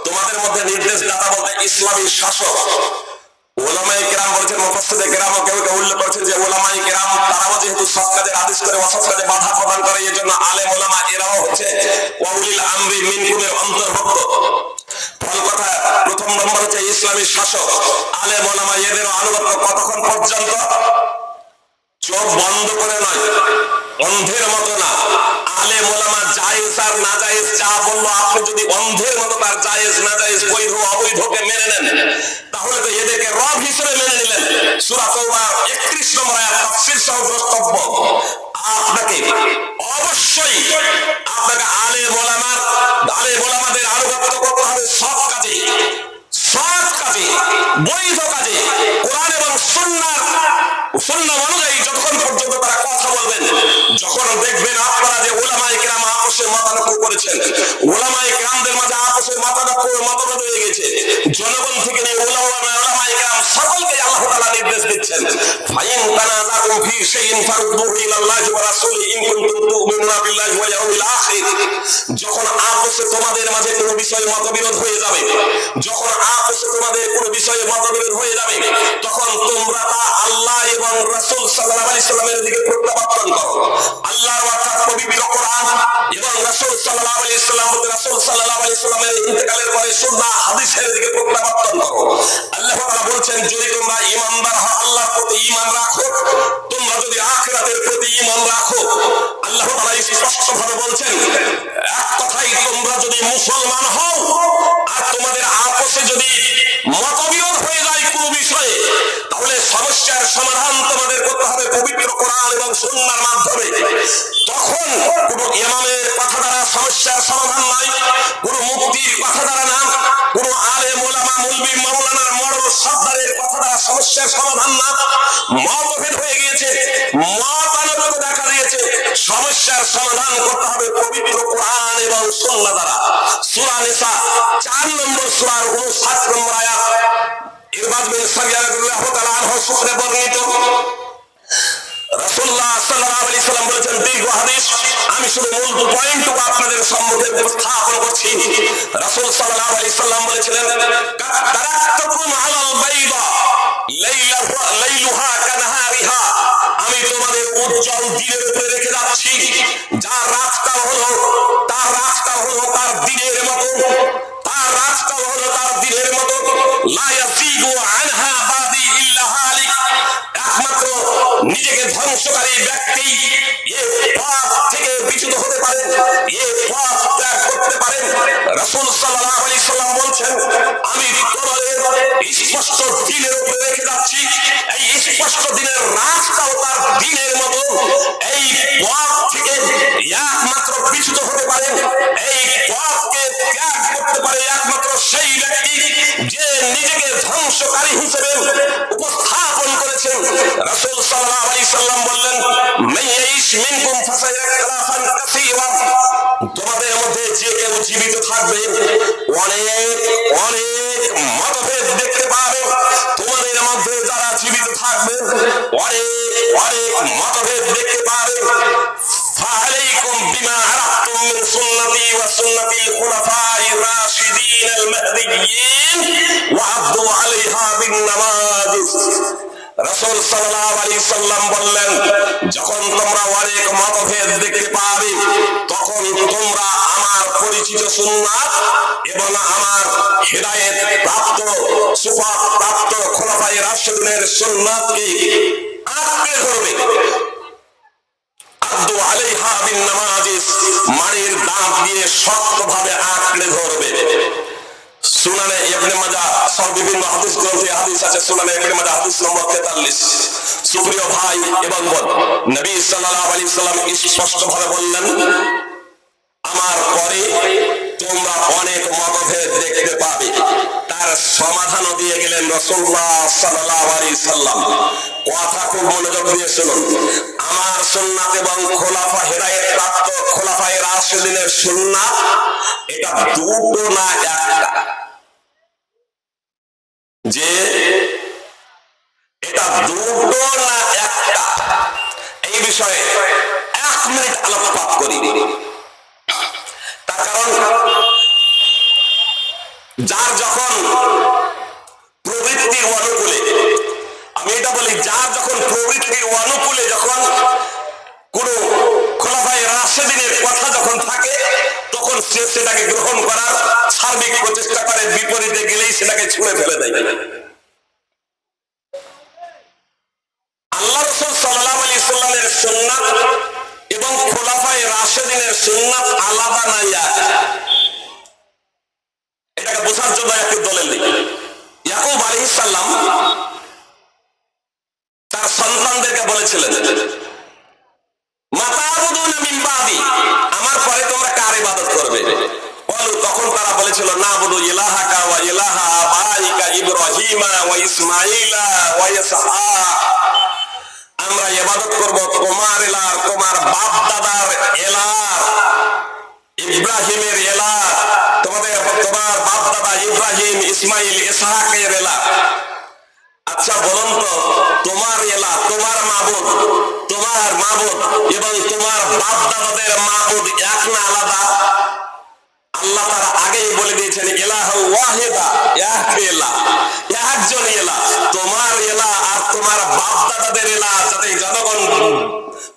তোমাদের মধ্যে নির্দেশদাতা বলতে ইসলামী শাসক। ওলামায়ে কেরাম বলেছেন, মুফাসসিরে কেরামও কেউ কেউ উল্লেখ করেছেন যে ওলামায়ে কেরাম তারাও যেহেতু সৎ কাজের আদেশ করে অসৎ কাজে বাধা প্রদান করে, এই জন্য আলেম ওলামা এরাও হচ্ছে উলিল আমরি মিনকুমের অন্তর্ভুক্ত। ফল কথা, প্রথম নম্বর হচ্ছে ইসলামী শাসক, আলেম ওলামা এদেরও আনুগত্য কতক্ষণ পর্যন্ত? চোখ বন্ধ করে নয়, অন্ধের মতো না। আলেম ওলামা জায়েজ আর না জায়েজ যা বললো, আপনি যদি অন্ধের মতো তার জায়েজ না জায়েজ বৈধ অবৈধকে মেনে নেন, তাহলে তো এদেরকে রব হিসেবে মেনে নিলেন। সূরা তাওবা 31 নম্বর আয়াত তাফসীর সহ দ্রষ্টব্য। আপনাকে অবশ্যই সুন্নাহ অনুযায়ী যতক্ষণ পর্যন্ত তারা কথা বলবেন, যখন দেখবেন আপনারা যে উলামায়ে কেরাম আপসে মতানৈক্য করেছেন, উলামায়ে কেরামদের মাঝে আপসে মতভেদ হয়ে গেছে, জনগণ থেকে নিয়ে উলামায়ে কেরাম সকলকে আল্লাহ তাআলা নির্দেশ দিচ্ছেন, ফাইন তানাযাতুম ফি শাইইন ফারুদ্দুহু ইলাল্লাহি ওয়া রাসূলিহি ইন কুনতুম তু'মিনুনা বিল্লাহি ওয়াল ইয়াউমিল আখির। যখন আপসে তোমাদের মাঝে কোনো বিষয়ে মতবিরোধ হয়ে যাবে, যখন আপসে তোমাদের কোনো বিষয়ে মতবিরোধ হয়ে যাবে, তখন তোমরা তা আল্লাহ এবং রাসূল সাল্লাল্লাহু আলাইহি সাল্লামের দিকে প্রত্যাবর্তন করো। আল্লাহর অর্থাৎ পবিত্র কোরআন এবং রাসূল সাল্লাল্লাহু আলাইহি সাল্লামের ইন্তেকালের পরে সুন্নাহ হাদিসের দিকে প্রত্যাবর্তন করো। আল্লাহ তাআলা বলছেন, যদি তোমরা ঈমানদার হও, আল্লাহর প্রতি ঈমান রাখো, তোমরা যদি আখিরাতের প্রতি ঈমান রাখো, আল্লাহ তাআলা স্পষ্টভাবে বলছেন, এক কথাই তোমরা যদি মুসলমান হও আর তোমাদের আপসে যদি মতবিরোধ হয়ে যায় কোনো বিষয়ে, তাহলে সমস্যার সমাধান তোমাদের করতে হবে পবিত্র কোরআন এবং সুন্নাহর মাধ্যমে। তখন কোনো ইমামের কথা দ্বারা সমস্যার সমাধান নয়, কোনো মুফতির কথা দ্বারা না, কোনো আলেম ওলামা মুলবি মাওলানার মরদ সরদারের কথা দ্বারা সমস্যার সমাধান না। মতভেদ হয়ে গিয়েছে, মতানৈক্য দেখা দিয়েছে, সমস্যার সমাধান করতে হবে পবিত্র কোরআন এবং সুন্নাহ দ্বারা। সূরা নিসা 4 নম্বর সূরার 59 নম্বর আয়াত, ইরবাদ বিন সারিয়া রাদিয়াল্লাহু তাআলা আনহু সূত্রে বর্ণিত, রাসূলুল্লাহ সাল্লাল্লাহু আলাইহি সাল্লাম বলেছেন, দীর্ঘ হাদিস, আমি শুধু মূল পয়েন্টটুকু আপনাদের সম্মুখে উপস্থাপন করছি। রাসূল সাল্লাল্লাহু আলাইহি সাল্লাম বলেছিলেন, তারাক্তুকুম আলাল বাইদা লাইলুহা কানাহারিহা, আমি তোমাদের উজ্জ্বল দিনের উপরে রেখে যাচ্ছি, যার রাতটা হলো তার দিনের মতো, তার রাতটা হলো তার দিনের মতো, লা ইয়াজিগু আনহা বাদি ইল্লা হালিক, একমাত্র নিজেকে ধ্বংসকারী ব্যক্তি এই পথ থেকে বিচ্যুত হতে পারে, এই পথ ত্যাগ করতে পারে। রাসূল সাল্লাল্লাহু আলাইহি সাল্লাম বলছেন, আমি তোমাদের স্পষ্ট দিনের উপরে রেখে যাচ্ছি, এই স্পষ্ট দিনের রাতটাও তার দিনের মতো, এই পথ থেকে একমাত্র বিচ্যুত হতে পারে, এই পথকে ত্যাগ করতে পারে একমাত্র সেই ব্যক্তি যে নিজেকে ধ্বংসকারী হিসেবে উপস্থাপন করেছেন। রাসূল সাল্লাল্লাহু আলাইহি সাল্লাম বললেন, মাইয়াইশ মিনকুম ফাসায়ারা ইখতিলাফান কাসীরা, তোমাদের মধ্যে যে কেউ জীবিত থাকবে অনেক অনেক মতভেদ দেখতে পাবে, তোমাদের মধ্যে যারা জীবিত থাকবে অনেক অনেক মতভেদ দেখতে পাবে। ফাআলাইকুম বিমা আরাফতুম মিন সুন্নতি ওয়া সুন্নাতিল খুলাফায়ে রাশিদিন আল মাহদিয়্যিন ওয়া আদু আলাইহা বিন নামাজিস। রাসূল সাল্লাল্লাহু আলাইহি সাল্লাম বললেন, যখন তোমরা অনেক মতভেদ দেখতে পাবে, তখন তোমরা আমার পরিচিত সুন্নাত এবং আমার হিদায়াত প্রাপ্ত সুফাত প্রাপ্ত খুলাফায়ে রাশিদিনের সুন্নাতকে আঁকড়ে ধরবে। আদু আলাইহা বিন নামাজিস, মাটির দাঁত দিয়ে শক্তভাবে আঁকড়ে ধরবে। সুনানে ইবনে মাজাহ সব বিভিন্ন হাদিস গ্রন্থে হাদিস আছে, সুনানে ইবনে মাজাহ হাদিস নম্বর 43। সুপ্রিয় ভাই এবং বোন, নবী সাল্লাল্লাহু আলাইহি সাল্লাম স্পষ্টভাবে বললেন, আমার পরে তোমরা অনেক মতভেদ দেখতে পাবে। তার সমাধানও দিয়ে গেলেন রাসূলুল্লাহ সাল্লাল্লাহু আলাইহি সাল্লাম। কথা খুব মনোযোগ দিয়ে শুনুন, আমার সুন্নাত এবং খোলাফা হিদায়াত প্রাপ্ত খোলাফায়ে রাশিদিনের সুন্নাত এটা দুটো না একটা, যে এটা দুটো না একটা, এই বিষয়ে 1 মিনিট আলোকপাত করি। তার কারণ, যার যখন প্রবৃত্তির অনুকূলে, আমি এটা বলি, যার যখন প্রবৃত্তির অনুকূলে যখন কোন খোলাফায়ে রাশিদিনের কথা যখন থাকে, তখন সে সেটাকে গ্রহণ করার সার্বিক প্রচেষ্টা করে, বিপরীতে গেলেই সেটাকে ছুঁড়ে ফেলে দেয়। আল্লাহ রাসূল সাল্লাল্লাহু আলাইহি সাল্লামের সুন্নাত এবং খোলাফায়ে রাশিদিনের সুন্নাত আলাদা না এক? এটাকে বোঝার জন্য একটু দলিল দিই। ইয়াকুব আলাইহিস সালাম তার সন্তানদেরকে বলেছিলেন, মাতাবুদুনা মিন বাদি, আমার পরে তোমরা কার ইবাদত করবে? তখন তারা বলেছিল, নাবুদু ইলাহাকা ওয়া ইলাহা আবাইকা ইব্রাহিমা ওয়া ইসমাঈলা ওয়া ইসহাক, আমরা ইবাদত করব তোমার এলার, তোমার বাপ দাদার এলার, ইব্রাহিমের এলা, তোমার বাপ দাদা ইব্রাহিম ইসমাইল ইসহাকের এলা। আচ্ছা বলুন তো, তোমার এলা, তোমার মাবুদ, তোমার মাবুদ এবং তোমার বাপ দাদাদের মাবুদ এক না আলাদা? আল্লাহ তার আগেই বলে দিয়েছেন ইলাহ ওয়াহিদা, এক এলা, একজন এলা। তোমার এলা আর তোমার বাপ দাদাদের এলা যাতে জনগণ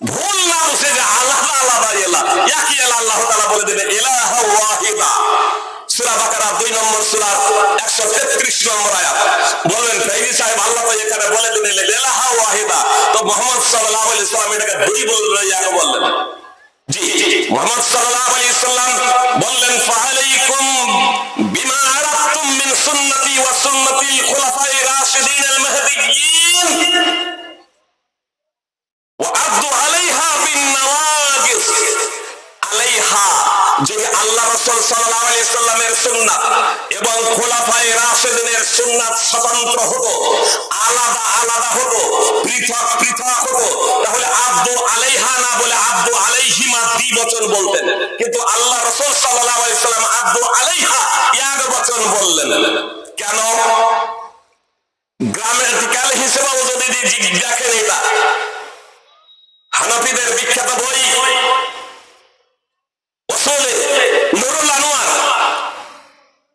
ভুল না বুঝে যে আলাদা আলাদা এলা, একই এলা আল্লাহ তাআলা বলে দেবেন ইলাহ ওয়াহিদা। সূরা বাকারা 2 নম্বর সূরা 133 নম্বর আয়াত। বলেন ফেজি সাহেব আল্লাহ তো এখানে বলে দিলেন ইলাহ ওয়াহিদা, তো মুহাম্মদ সাল্লাল্লাহু আলাইহি ওয়াসাল্লাম এটাকে দুই বললেন, এক বললেন? জি, মুহাম্মদ সাল্লাল্লাহু আলাইহি ওয়াসাল্লাম বললেন ফাআলাইকুম বিমা আরাফতুম মিন সুন্নতি ওয়া সুন্নাতিল খুলাফায়ে রাশিদিন আল মাহদিয়্যিন ওয়া আদু আলাইহা বিন নওয়াজিস। আলাইহা যে আল্লাহ রাসূল সাল্লাল্লাহু আলাইহি ওয়াসাল্লামের সুন্নাত এবং খুলাফায়ে রাশিদিনের সুন্নাত স্বতন্ত্র হতো, আলাদা আলাদা হতো, পৃথক পৃথক হতো, তাহলে আদু আলাইহা না বলে আদু আলাইহিমা দ্বিবচন বলতেন। কিন্তু আল্লাহ রাসূল সাল্লাল্লাহু আলাইহি ওয়াসাল্লাম আদু আলাইহা এক বচন বললেন। কেন? গ্রামাটিক্যাল হিসেবেও যদি দেখেন, এটা হানাফিদের বিখ্যাত বই উসুলে নুরুল আনোয়ার,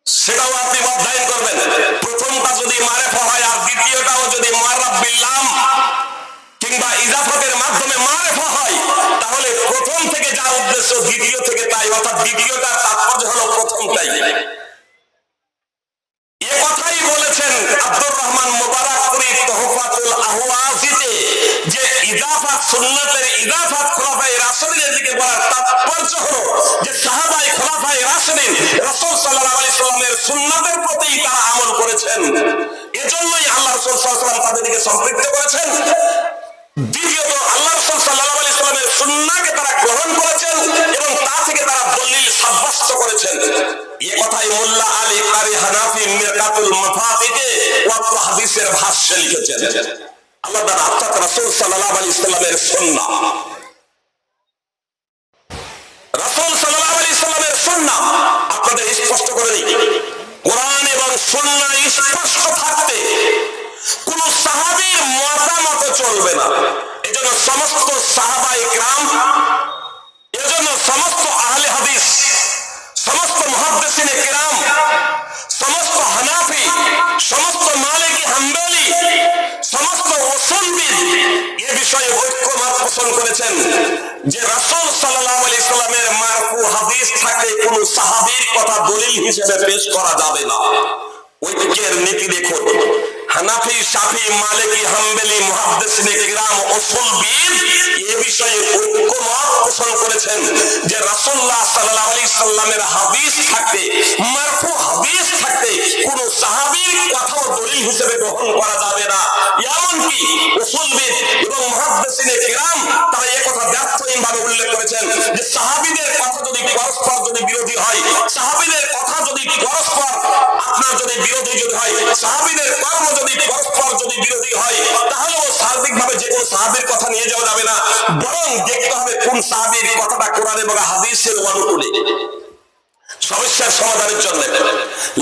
সেটাও আপনি অধ্যয়ন করবেন। প্রথমটা যদি মারিফা হয় আর দ্বিতীয়টাও যদি মুআররাফ বিল লাম কিংবা ইজাফাতের মাধ্যমে মারিফা হয়, তাহলে প্রথম থেকে যা উদ্দেশ্য দ্বিতীয় থেকে তাই, অর্থাৎ দ্বিতীয়টার তাৎপর্য হলো প্রথমটাই। এ কথাই বলেছেন আব্দুর রহমান মুবারাকপুরী তোহফাতুল আহওয়াজিতে, যে ইজাফাত সুন্নাতের ইজাফাত খুলাফায়ে রাশিদিনের দিকে বলার তাৎপর্য হলো যে সাহাবায়ে খুলাফায়ে রাশিদিন রাসূল সাল্লাল্লাহু আলাইহি ওয়াসাল্লামের সুন্নাতের প্রতি তারা আমল করেছেন, এজন্যই আল্লাহ রাসূল সাল্লাল্লাহু আলাইহি ওয়াসাল্লাম তাদেরকে সম্পৃক্ত করেছেন। দ্বিতীয়ত আল্লাহ রাসূল সাল্লাল্লাহু আলাইহি ওয়াসাল্লামের সুন্নাহকে তারা গ্রহণ করেছেন এবং তা থেকে তারা দলিল সাব্যস্ত করেছেন। এই কথাই মোল্লা আলী কারি হানাফি মিরকাতুল মাফাতিকে ওয়াক্ত হাদিসের ভাষ্যে লিখেছেন। আল্লাহ তাআলা অর্থাৎ রাসূল সাল্লাল্লাহু আলাইহি ওয়াসাল্লামের সুন্নাহ, রাসূল সাল্লাল্লাহু আলাইহি ওয়াসাল্লামের সুন্নাহ আপনাদের স্পষ্ট করে দিই, কোরআন এবং সুন্নাহ স্পষ্ট থাকতে কোন সাহাবীর মতামত চলবে না। এজন্য সমস্ত সাহাবায়ে কিরাম, এজন্য সমস্ত আহলে হাদিস, সমস্ত মুহাদ্দিসিনে কিরাম, সমস্ত হানাফি, সমস্ত মালিকি হাম্বলি, সমস্ত উসুলবিদ এ বিষয়ে ঐক্যমত পোষণ করেছেন যে রাসূল সাল্লাল্লাহু আলাইহি ওয়াসাল্লামের মারফু হাদিস থাকলে কোন সাহাবীর কথা দলিল হিসেবে পেশ করা যাবে না। ঐক্যের নীতি দেখুন, হানাফি, শাফি, মালিকি, হাম্বলি, মুহাদ্দিসিনে কিরাম, উসুলবিদ এই বিষয়ে ঐক্যমত পোষণ করেছেন যে রাসূলুল্লাহ সাল্লাল্লাহু আলাইহি সাল্লামের হাদিস থাকতে, মারফু হাদিস থাকতে কোন সাহাবীর কথাও দলিল হিসেবে গ্রহণ করা যাবে না। এমনকি উসুলবিদ এবং মুহাদ্দিসিনে কিরাম তারা এই কথা ব্যর্থহীনভাবে উল্লেখ করেছেন যে সাহাবীদের কথা যদি পরস্পর যদি বিরোধী হয়, সাহাবীদের কথা যদি পরস্পর আপনার যদি বিরোধী যদি হয়, সাহাবীদের কর্ম যদি পরস্পর যদি বিরোধী হয়, তাহলেও সার্বিকভাবে যে কোনো সাহাবীর কথা নিয়ে যাওয়া যাবে না, বরং দেখতে হবে কোন সাহাবীর কথাটা কোরআন এবং হাদিসের অনুকূলে। সমস্যার সমাধানের জন্য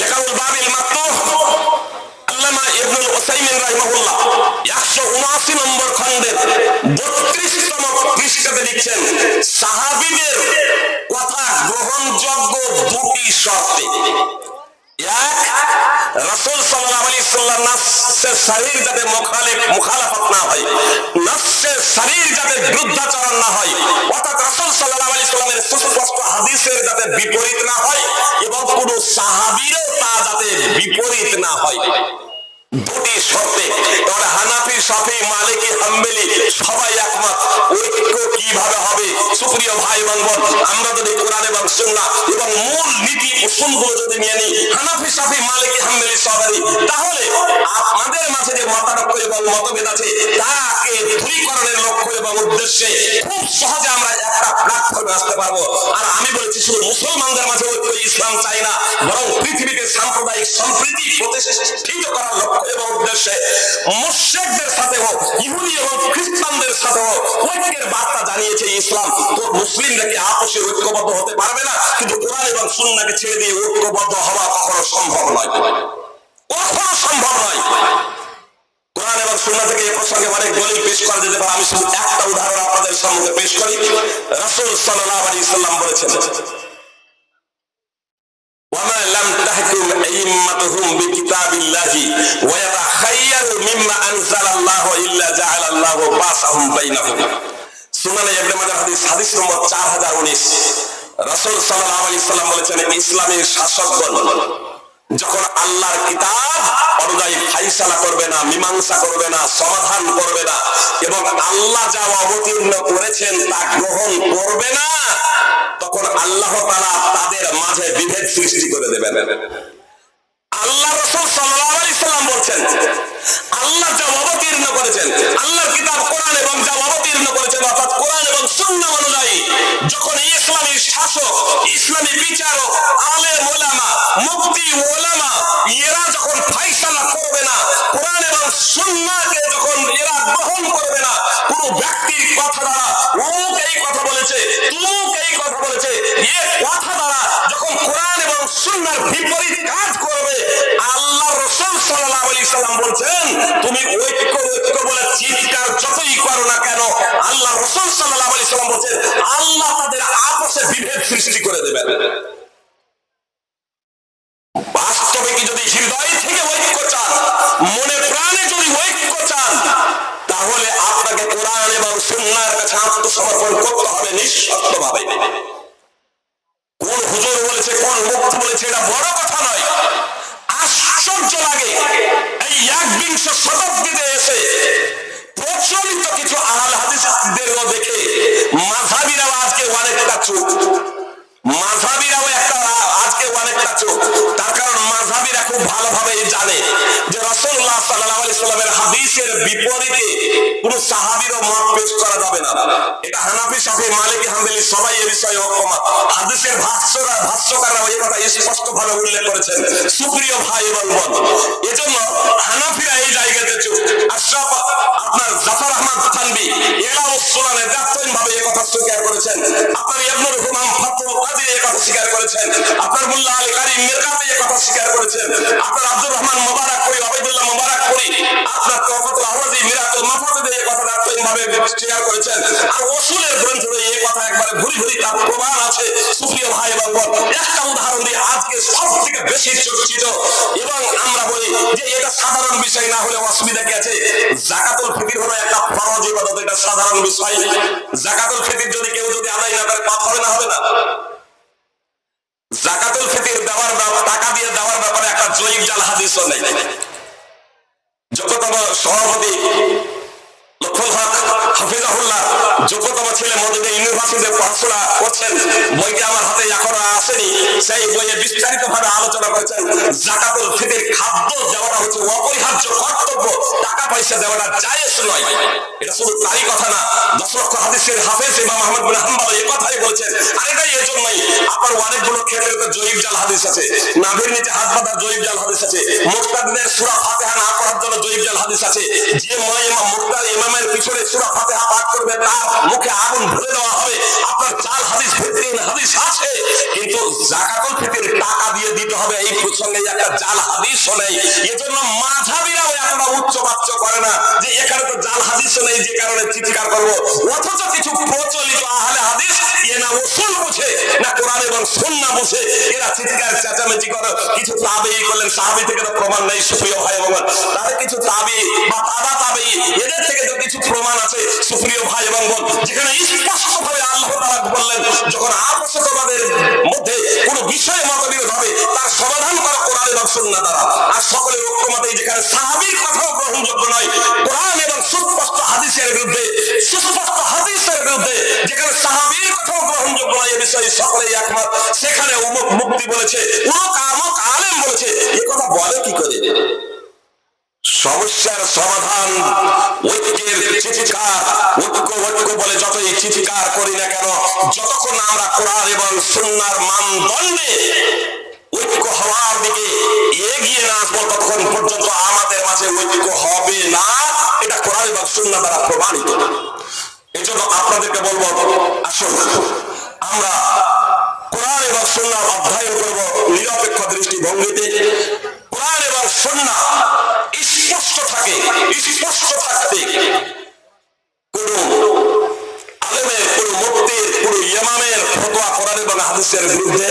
লেখাউল বাবিল মাকতুহ আল্লামা ইবনুল উসাইমিন রাহিমাহুল্লাহ 179 নম্বর খণ্ডের 32তম পৃষ্ঠাতে লিখছেন, সাহাবীদের কথা গ্রহণযোগ্য দুটি শর্তে। এক, রাসূল সাল্লাল্লাহু আলাইহি ওয়াসাল্লাম নাসসে সহিহ যাতে মুখালাফত না হয়, নাসসে সহিহ যাতে বিরুদ্ধাচরণ না হয়, অর্থাৎ রাসূল সাল্লাল্লাহু আলাইহি ওয়াসাল্লামের সুস্পষ্ট হাদিসের যাতে বিপরীত না হয় এবং কোন সাহাবীরও তা যাতে বিপরীত না হয়। দুটি শর্তে। তাহলে হানাফি, শাফি, মালিকি, হাম্বলি সবাই একমত। ঐক্য কি এইভাবে হবে। সুপ্রিয় ভাই এবং বোন, আমরা যদি কোরআন এবং সুন্নাহ এবং মূল নীতি উসুলগুলো যদি নিয়ে নিই হানাফি শাফি মালিকি হাম্বলি সাবারি, তাহলে আমাদের মাঝে যে মতানৈক্য এবং মতভেদ আছে তাকে দূরীকরণের লক্ষ্য এবং উদ্দেশ্যে খুব সহজে আমরা একটা প্ল্যাটফর্মে আসতে পারবো। আর আমি বলেছি শুধু মুসলমানদের মাঝে ঐক্য ইসলাম চাই না, বরং পৃথিবীতে সাম্প্রদায়িক সম্প্রীতি প্রতিষ্ঠিত করার লক্ষ্য এবং উদ্দেশ্যে মুশরিকদের সাথেও ইহুদি এবং খ্রিস্টানদের সাথেও ঐক্যের বার্তা জানিয়েছে ইসলাম। তো মুসলিমরা কি আপসে ঐক্যবদ্ধ হতে পারবে না? কিন্তু কোরআন এবং সুন্নাহকে ছেড়ে দিয়ে ঐক্যবদ্ধ হওয়া কখনো সম্ভব নয়, কখনো সম্ভব নয়। কোরআন এবং সুন্নাহ থেকে এই প্রসঙ্গে অনেক দলিল পেশ করা যেতে পারে। আমি শুধু একটা উদাহরণ আপনাদের সম্মুখে পেশ করি। রাসূল সাল্লাল্লাহু আলাইহি ওয়াসাল্লাম বলেছেন, ওয়ামা লাম তাহকুম আইম্মাতুহুম বিকিতাবিল্লাহি ওয়া ইয়াতাখায়্যারু মিম্মা আনজালাল্লাহু ইল্লা জাআলাল্লাহু বাসাহুম বাইনাহুম। সুনানে ইবনে মাজাহ হাদিস নম্বর 4019। রাসূল সাল্লাল্লাহু আলাইহি ওয়াসাল্লাম বলেছেন, ইসলামের শাসকগণ যখন আল্লাহর কিতাব অনুযায়ী ফাইসালা করবে না, মীমাংসা করবে না, সমাধান করবে না এবং আল্লাহ যা অবতীর্ণ করেছেন তা গ্রহণ করবে না, তখন আল্লাহ তাআলা তাদের মাঝে বিভেদ সৃষ্টি করে দেবেন। আল্লাহ রাসূল সাল্লাল্লাহু আলাইহি ওয়াসাল্লাম বলছেন, আল্লাহ যা অবতীর্ণ করেছেন, আল্লাহর কিতাব কোরআন এবং যা অবতীর্ণ করেছেন অর্থাৎ কোরআন এবং সুন্নাহ অনুযায়ী যখন ইসলামী শাসক, ইসলামী বিচারক, আলেম ওলামা, মুফতি ওলামা এরা যখন ফাইসালা করবে না, কোরআন এবং সুন্নাহকে যখন এরা গ্রহণ করবে না, কোন ব্যক্তির কথা দ্বারা অমুক এই কথা বলেছে, তুমুক এই কথা বলেছে, এই কথা দ্বারা যখন কোরআন এবং সুন্নাহর বিপরীত কাজ করবে, আল্লাহ রাসূল সাল্লাল্লাহু আলাইহি ওয়াসাল্লাম বলছেন, তুমি ঐক্য ঐক্য বলে চিৎকার যতই করো না কেন, আল্লাহ রাসূল সাল্লাল্লাহু আলাইহি ওয়াসাল্লাম বলছেন আল্লাহ তাদের আপসে বিভেদ সৃষ্টি করে দেবেন। বাস্তবে কি যদি হৃদয় থেকে ঐক্য চান, মনে প্রাণে যদি ঐক্য চান, তাহলে আপনাকে কোরআন এবং সুন্নাহর কাছে আত্মসমর্পণ করতে হবে নিঃশর্তভাবে। কোন হুজুর বলেছে, কোন মুফতি বলেছে এটা বড় কথা নয়। আশ্চর্য লাগে এই 21শ শতাব্দীতে এসে প্রচলিত কিছু আহলে হাদিসদেরও দেখে মাযহাবীরাও আজকে অনেকটা চুপ, মাযহাবীরাও আজকে অনেকটা চুপ। তার কারণ মাযহাবীরা খুব ভালোভাবে জানে যে রাসূলুল্লাহ সাল্লাল্লাহু আলাইহি ওয়াসাল্লামের হাদিসের বিপরীতে কোন সাহাবীরও মত পেশ করা যাবে না। এটা হানাফি শাফি মালিকি হাম্বলি সবাই এই বিষয়ে ঐকমত। হাদিসের ভাষ্যকাররা এই কথা স্পষ্টভাবে উল্লেখ করেছেন। সুপ্রিয় ভাই এবং বোন, এজন্য হানাফিরা এই জায়গাতে চুপ। আশরাফ আপনার জাফর আহমদ থানভী এলাউ সুনানে দায়িত্বহীনভাবে এই কথা স্বীকার করেছেন। আপনার ইবনুল হুমাম ফাতহুল কাদির এই কথা স্বীকার করেছেন। আপনার মুল্লা আলী কারীম মিরকাতি এই কথা স্বীকার করেছেন। আপনার আব্দুর রহমান মুবারাকপুরি, আবেদুল্লাহ মুবারাকপুরি, আপনার তওফাতুল আহওয়াজি মিরাতুল মাফাতিদে এই কথা দায়িত্বহীনভাবে স্বীকার করেছেন। আর উসুলের গ্রন্থে এই কথা একবারে ভুরি ভুরি তার প্রমাণ আছে। সুপ্রিয় ভাই এবং বোন, একটা উদাহরণ দিয়ে আজকে সবথেকে বেশি চর্চিত এবং আমরা বলি যে এটা সাধারণ বিষয় না হলে অসুবিধা কি আছে? যাকাতুল ফিতর হলো একটা ফরজ ইবাদত, এটা সাধারণ বিষয়। যাকাতুল ফিতর যদি কেউ আদায় না করে পাপ হবে না? হবে না? যাকাতুল ফিতর দেওয়ার টাকা দিয়ে দেওয়ার ব্যাপারে একটা জয়ীফ জাল হাদিসও নেই। যোগ্যতম সভাপতি লক্ষুল হক হাফিজাহুল্লাহ যোগ্যতম ছেলে মদিনা ইউনিভার্সিটিতে পড়াশোনা করছেন, বইটি আমার হাতে এখনো আসেনি। সেই বইয়ে বিস্তারিত ভাবে আলোচনা করেছেন যাকাতুল ফিতর খাদ্য দেওয়াটা হচ্ছে অপরিহার্য কর্তব্য, টাকা পয়সা দেওয়াটা জায়েজ নয়। এটা শুধু তারই কথা না, 10 লক্ষ হাদিসের হাফেজ ইমাম আহমদ বিন হাম্বল এই কথাই বলেছেন। আর এটাই এজন্যই আপনার অনেকগুলো ক্ষেত্রে জয়ীফ জাল হাদিস আছে, নাভির নিচে হাত বাঁধার জয়ীফ জাল হাদিস আছে, মুক্তাদিনের সূরা ফাতিহা না পড়ার জন্য জয়ীফ জাল হাদিস আছে, যে মুক্তাদ ইমামের পিছনে সূরা ফাতিহা পাঠ করবে তার মুখে আগুন ভরে দেওয়া হবে। আপনার জাল হাদিস ভিত্তিহীন হাদিস আছে, কিন্তু যাকাতুল ফিতর টাকা দিয়ে দিতে হবে এই প্রসঙ্গে একটা জাল হাদিসও নেই। এজন্য মাযহাবীরাও এতটা উচ্চবাচ্য করে না যে এখানে তো জাল হাদিসও নেই যে কারণে চিৎকার করবো। অথচ কিছু প্রচলিত আহলে হাদিস এ না উসুল বুঝে না কোরআন এবং সুন্নাহ বুঝে, এরা চিৎকার চেঁচামেচি করে। কিছু তাবেঈ করলেন, সাহাবী থেকে তো প্রমাণ নেই। সুপ্রিয় ভাই এবং তাদের কিছু তাবেঈ বা তাবা তাবেঈ এদের থেকে তো কিছু প্রমাণ আছে। সুপ্রিয় ভাই এবং বোন, যেখানে স্পষ্টভাবে আল্লাহ তাআলা বললেন যখন আপসে তোমাদের মধ্যে কোনো বিষয়ে মতবিরোধ হবে তার সমাধান করো কোরআন এবং সুন্নাহ দ্বারা। আর সকলের ঐক্যমতে যেখানে সাহাবীর কথাও গ্রহণযোগ্য নয়, কোরআন এবং সুস্পষ্ট হাদিসের বিরুদ্ধে, সুস্পষ্ট হাদিসের বিরুদ্ধে চিৎকার ঐক্য ঐক্য বলে যতই চিৎকার করি না কেন, যতক্ষণ আমরা কোরআন এবং সুন্নাহর মানদণ্ডে ঐক্য হওয়ার দিকে এগিয়ে না আসবো ততক্ষণ পর্যন্ত আমাদের মাঝে ঐক্য হবে না। এটা কোরআন এবং সুন্নাহ দ্বারা প্রমাণিত। এই জন্য আপনাদেরকে বলবো, আসুন আমরা কোরআন এবং সুন্নাহ অধ্যয়ন করব নিরপেক্ষ দৃষ্টিভঙ্গিতে। কোরআন এবং সুন্নাহ স্পষ্ট থাকে, স্পষ্ট থাকতে কোন আলেমের, কোন মুফতির, কোন ইমামের ফতোয়া কোরআন এবং হাদিসের বিরুদ্ধে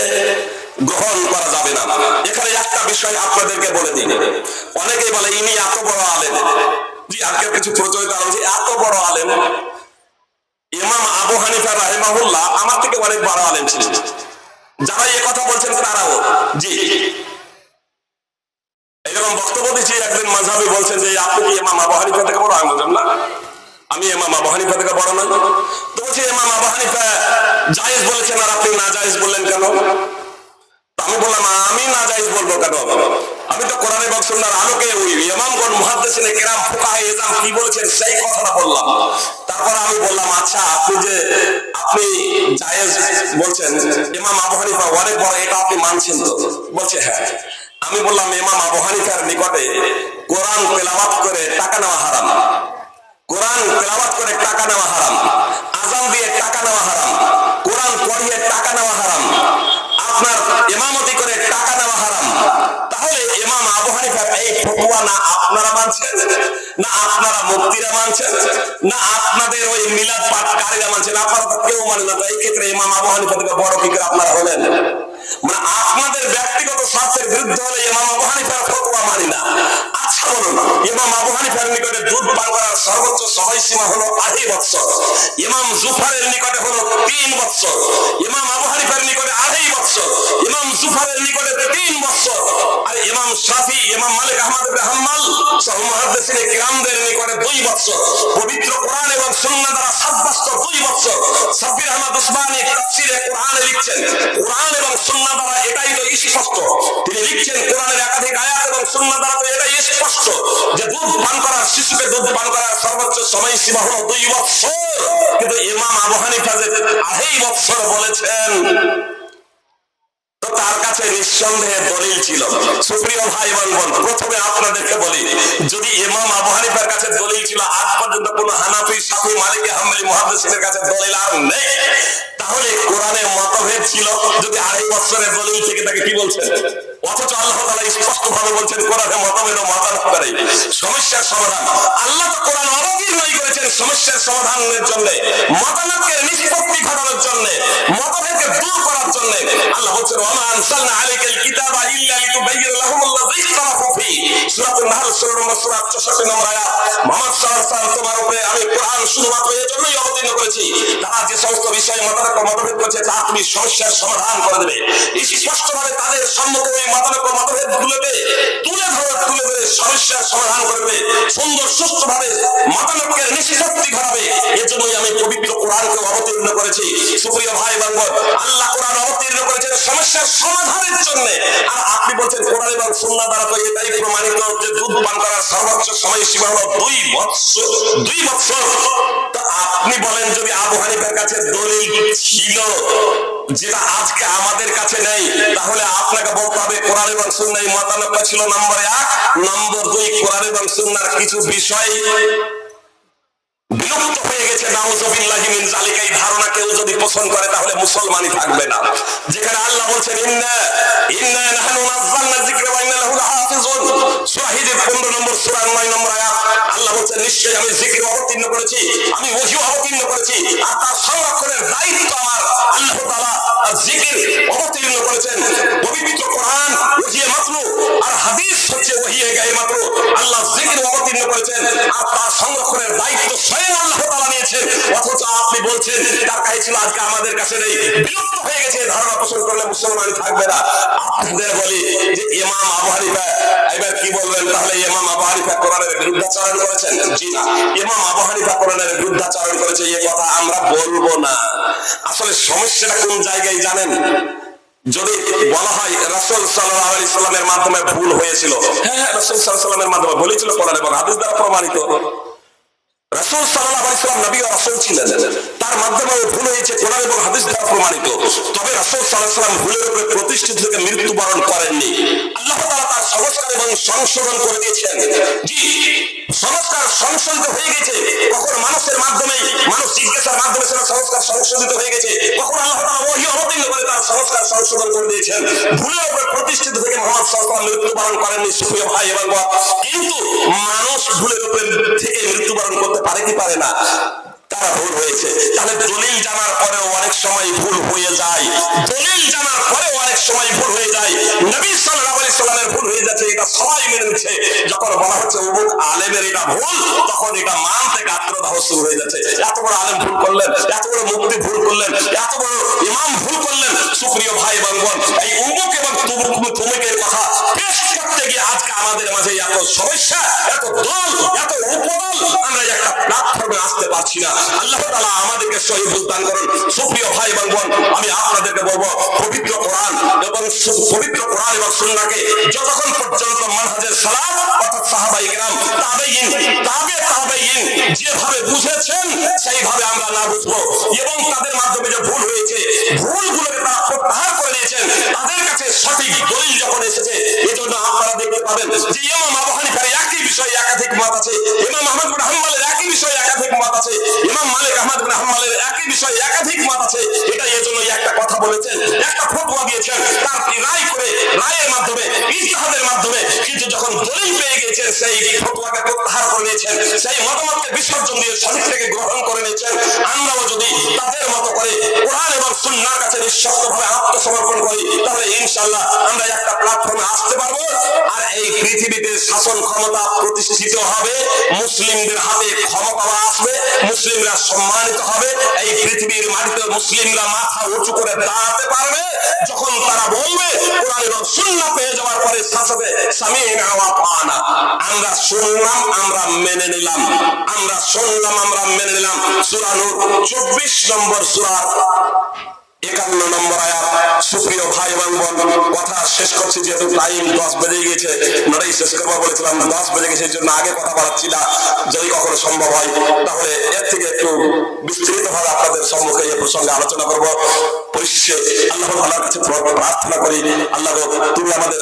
গ্রহণ করা যাবে না। এখানে একটা বিষয় আপনাদেরকে বলে দিই, অনেকেই বলে ইনি এত বড় আলেম। জি, আজকে কিছু প্রচলিত আলেম এত বড় আলেম। ইমাম আবু হানিফা রাহিমাহুল্লাহ আমার থেকে অনেক বড় আলেম ছিলেন। যারা এই কথা বলছেন তারাও জি এরকম বক্তব্য দিচ্ছি। একদিন মাযহাবী বলছেন যে আপনি কি ইমাম আবু হানিফা থেকে বড়? আমি বললাম না, আমি ইমাম আবু হানিফা থেকে বড় নই। তো বলছি ইমাম আবু হানিফা জায়েজ বলেছেন আর আপনি না জায়েজ বললেন কেন? আমি বললাম আমি না জায়েজ বলবো কেন? আমি তো কোরআন এবং সুন্নাহর আলোকে ওই ইমামগণ মুহাদ্দিসিনে কিরাম ফুকাহায়ে ইসলাম কি বলেছেন সেই কথাটা বললাম। তারপর আমি বললাম আচ্ছা আপনি জায়েজ বলছেন, ইমাম আবু হানিফা অনেক বড়, এটা আপনি মানছেন তো? বলছে হ্যাঁ। আমি বললাম ইমাম আবু হানিফার নিকটে কোরআন তেলাওয়াত করে টাকা নেওয়া হারাম, কোরআন তেলাওয়াত করে টাকা নেওয়া হারাম, আযান দিয়ে টাকা নেওয়া হারাম, কোরআন পড়িয়ে টাকা নেওয়া হারাম, আপনার ইমামতি করে টাকা নেওয়া হারাম। তাহলে ইমাম আবু হানিফার এই ফতোয়া না আপনারা মানছেন, না আপনারা মুফতিরা মানছেন, না আপনাদের ওই মিলাদ পাঠকারীরা মানছেন? আপনারা কেউ মানে না। এই ক্ষেত্রে ইমাম আবু হানিফা থেকে বড় কি করে আপনারা হলেন? মানে আপনাদের ব্যক্তিগত স্বার্থের বিরুদ্ধে হলে ইমাম আবু হানিফার ফতোয়া মানি না। আচ্ছা বলুন, ইমাম আবু হানিফার নিকটে দুধ পান করার সর্বোচ্চ সময়সীমা হলো 2.5 বছর, ইমাম জুফারের নিকটে হলো 3 বছর, ইমাম আবু হানিফার নিকটে 2.5 বছর, ইমাম জুফারের নিকটে 3 বছর, আর ইমাম শাফি, ইমাম মালিক আহমদ ইবনে হাম্বল সহ মুহাদ্দিসিনে কিরামদের নিকটে 2 বছর। পবিত্র কোরআন এবং সুন্নাহ দ্বারা সাব্যস্ত 2 বছর। সাব্বির আহমদ উসমানী তাফসীরে কোরআনে লিখছেন, কোরআন এবং সুন্নাহ দ্বারা এটাই তো স্পষ্ট। তিনি লিখছেন কোরআনের একাধিক আয়াত এবং সুন্নাহ দ্বারা তো এটাই স্পষ্ট যে দুধ পান করার, শিশুকে দুধ পান করার সর্বোচ্চ সময়সীমা হলো 2 বছর। কিন্তু ইমাম আবু হানিফা যে 2.5 বছর বলেছেন, তো তার কাছে নিঃসন্দেহে দলিল ছিল। সুপ্রিয় ভাই বোন, প্রথমে আপনাদেরকে বলি, যদি ইমাম আবু হানিফার কাছে দলিল ছিল, আজ পর্যন্ত কোন হানাফি, শাফি, মালিকি, হাম্বলি মুহাদ্দিসিনের কাছে দলিল আর নেই, তাহলে কোরআনে মতভেদ ছিল। যদি 2.5 বছরের দলিল থেকে তাকে কি বলছেন? অথচ আল্লাহ তাআলা স্পষ্ট ভাবে বলছেন কোরআনে মতভেদ ও মতানক করে সমস্যার সমাধান। আল্লাহ তো কোরআন অবতীর্ণই করেছেন সমস্যার সমাধানের জন্য, মতানকের নিষ্পত্তি ঘটানোর জন্য, মতভেদকে দূর করার জন্য। আল্লাহ বলছেন ওয়া আনসালনা আলাইকাল কিতাবা ইল্লা লিতুবাইয়িনা লাহুমুল্লাযী ইখতালাফু ফীহি। সূরাতুন নাহল 16 নম্বর সূরা 64 নম্বর আয়াত। মুহাম্মদ সাল্লাল্লাহু আলাইহি ওয়াসাল্লাম তোমার উপরে আমি কোরআন শুধুমাত্র এর জন্যই অবতীর্ণ করেছি, তারা যে সমস্ত বিষয়ে মতভেদ করেছে তা তুমি সমস্যার সমাধান করে দেবে। স্পষ্টভাবে তাদের সম্মুখে ওই মতভেদগুলোকে তুলে ধরে সমস্যার সমাধান করবে, সুন্দর সুষ্ঠুভাবে মতানকের নিষ্পত্তি ঘটাবে। এর জন্যই আমি পবিত্র কোরআনকে অবতীর্ণ করেছি। সুপ্রিয় ভাই বোন, আল্লাহ কোরআন অবতীর্ণ করেছেন সমস্যার সমাধানের জন্য। আর আপনি বলছেন কোরআন এবং সুন্নাহ দ্বারা তো এটাই প্রমাণিত যে দুধ পান করার সর্বোচ্চ সময়সীমা হলো 2 বছর। 2 বছর। তো আপনি বলেন যদি আবু হানিফার কাছে দলিল ছিল যেটা আজকে আমাদের কাছে নেই, তাহলে আপনাকে বলতে হবে কোরআন এবং সুন্নাহ মতানক ছিল নম্বর 1। নম্বর 2, কোরআন এবং সুন্নাহর কিছু বিষয় বিলুপ্ত হয়ে গেছে। নাউযুবিল্লাহি মিন যালিকা। এই ধারণা কেউ যদি পোষণ করে তাহলে মুসলমানই থাকবে না। যেখানে আল্লাহ বলছেন ইন্না নাহনু নাযালনা যিকরা ওয়া ইন্না লাহু লাহাফিজুন, সূরা হিজর 15 নম্বর সূরা 9 নম্বর আয়াত। আল্লাহ বলছেন নিশ্চয়ই আমি জিকির অবতীর্ণ করেছি, আমি ওহী অবতীর্ণ করেছি, আর তার সংরক্ষণের দায়িত্ব আমার। আল্লাহ তাআলা জিকির অবতীর্ণ করেছেন। পবিত্র কোরআন ওহী মাতলু, আর হাদিস হচ্ছে ওহী গায়ে মাতলু। আল্লাহ জিকির অবতীর্ণ করেছেন, আর তার সংরক্ষণের দায়িত্ব স্বয়ং আল্লাহ তাআলা নিয়েছেন। অথচ আপনি বলছেন তার কাছে ছিল, আজকে আমাদের কাছে নেই, বিলুপ্ত হয়ে গেছে। ধারণা পোষণ করলে মুসলমান থাকবে না। আপনাদের বলি যে ইমাম আবু হানিফা, এবার কি বলবেন? তাহলে ইমাম আবু হানিফা কোরআনের বিরুদ্ধাচরণ করেছেন? জি না, ইমাম আবু হানিফা কোরআনের বিরুদ্ধাচরণ করেছে এই কথা আমরা বলবো না। আসলে সমস্যাটা কোন জায়গায় জানেন? যদি বলা হয় রাসূল সাল্লাল্লাহু আলাইহি সাল্লামের মাধ্যমে ভুল হয়েছিল, হ্যাঁ রাসূল সাল্লাল্লাহু আলাইহি সাল্লামের মাধ্যমে বলেছিল, কোরআন এবং হাদিস দ্বারা প্রমাণিত। রাসূল সাল্লাল্লাহু আলাইহি ওয়াসাল্লাম নবী ও রাসূল ছিলেন, তার মাধ্যমে ভুল হয়েছে কোরআন এবং হাদিস দ্বারা প্রমাণিত। তবে রাসূল সাল্লাল্লাহু আলাইহি ওয়াসাল্লাম ভুলের উপরে প্রতিষ্ঠিত থেকে মৃত্যুবরণ করেননি। আল্লাহ তাআলা তার সংস্কার এবং সংশোধন করে দিয়েছেন। জি, সংস্কার সংশোধিত হয়ে গেছে। কখন মানুষের মাধ্যমে, মানুষ জিজ্ঞাসার মাধ্যমে সেটা সংস্কার সংশোধিত হয়ে গেছে, কখন আল্লাহ তাআলা ওহী অবতীর্ণ করে তার সংস্কার সংশোধন করে দিয়েছেন। ভুলের উপরে প্রতিষ্ঠিত থেকে মুহাম্মদ সাল্লাল্লাহু আলাইহি ওয়াসাল্লাম মৃত্যুবরণ করেননি সুপ্রিয় ভাই এবং বোন। কিন্তু মানুষ ভুলের উপরে থেকে মৃত্যুবরণ করতে পারে কি পারে না? তারা ভুল হয়েছে। তাহলে দলিল জানার পরেও অনেক সময় ভুল হয়ে যায়, দলিল জানার পরেও অনেক সময় ভুল হয়ে যায়। নবী সাল্লাল্লাহু আলাইহি সাল্লামের ভুল হয়ে যাচ্ছে, এটা সবাই মেনে নিচ্ছে। যখন বলা হচ্ছে অমুক আলেমের এটা ভুল, তখন এটা মানতে গাত্রদাহ শুরু হয়ে যাচ্ছে। এত বড় আলেম ভুল করলেন, এত বড় মুফতি ভুল করলেন, এত বড় ইমাম ভুল করলেন। সুপ্রিয় ভাই এবং বোন, এই অমুক এবং তুমুকের কথা পেশ করতে গিয়ে আজকে আমাদের মাঝে এত সমস্যা, এত দল, এত উপদল, আমরা একটা প্ল্যাটফর্মে আসতে পারছি না। আল্লাহ তাআলা আমাদেরকে সহি বুঝ দান করুন। সুপ্রিয় ভাই এবং বোন, আমি আপনাদেরকে বলবো, পবিত্র কোরআন এবং সুন্নাহকে যতক্ষণ পর্যন্ত মানহাজের সালাত অর্থাৎ সাহাবায়ে কেরাম, তাবেঈন, তাবেঈন যেভাবে বুঝেছেন সেইভাবে আমরা না বুঝবো এবং তাদের মাধ্যমে যে ভুল হয়েছে, ভুলগুলোকে তারা প্রত্যাহার করে নিয়েছেন, তাদের কাছে সঠিক দলিল যখন এসেছে, এজন্য আপনারা দেখতে পাবেন যে ইমাম আবু হানিফার একই বিষয়ে একাধিক মত আছে, ইমাম আহমদ বিন হাম্বলের একই বিষয়ে একাধিক মত আছে, ইমাম মালিক আহমদ বিন হাম্বলের একই বিষয়ে একাধিক মত আছে। এটা এজন্য একটা কথা বলেছেন, একটা ফতোয়া দিয়েছেন, তার রায় করে, রায়ের মাধ্যমে, ইজতিহাদের মাধ্যমে, কিন্তু যখন দলিল পেয়ে গেছেন সেই ফতোয়াকে প্রত্যাহার করে নিয়েছেন, সেই মতামতকে বিসর্জন দিয়ে সঠিকটাকে গ্রহণ করে নিয়েছেন। আমরাও যদি তাদের মতো করে কোরআন এবং সুন্নাহর কাছে নিঃশর্তভাবে আত্মসমর্পণ করি, তাহলে ইনশাআল্লাহ আমরা একটা প্ল্যাটফর্মে আসতে পারবো। আর এই পৃথিবীতে শাসন ক্ষমতা প্রতিষ্ঠিত হবে, মুসলিমদের হাতে ক্ষমতা আসবে, মুসলিমরা সম্মানিত হবে। এই পৃথিবীর মাটিতে মুসলিমরা মাথা উঁচু করে দাঁড়াতে পারবে যখন তারা বলবে কোরআন এবং সুন্নাহ পেয়ে যাওয়ার পরে সাথে সামি'না ওয়া আতা'না, আমরা শুনলাম, আমরা মেনে নিলাম, আমরা শুনলাম, আমরা মেনে নিলাম। সূরা নূর 24 নম্বর সূরা 51 নম্বর আয়াত। সুপ্রিয় ভাই এবং বোন, কথা শেষ করছি, যেহেতু টাইম 10 বেজে গেছে, নটাই শেষ করবো বলেছিলাম, 10 বেজে গেছে, এই জন্য আগে কথা বলাচ্ছি না। যদি কখনো সম্ভব হয় তাহলে এর থেকে একটু বিস্তৃতভাবে আপনাদের সম্মুখে এই প্রসঙ্গে আলোচনা করবো। পরিশেষে আল্লাহ তাআলার কাছে প্রার্থনা করি, আল্লাহ তুমি আমাদের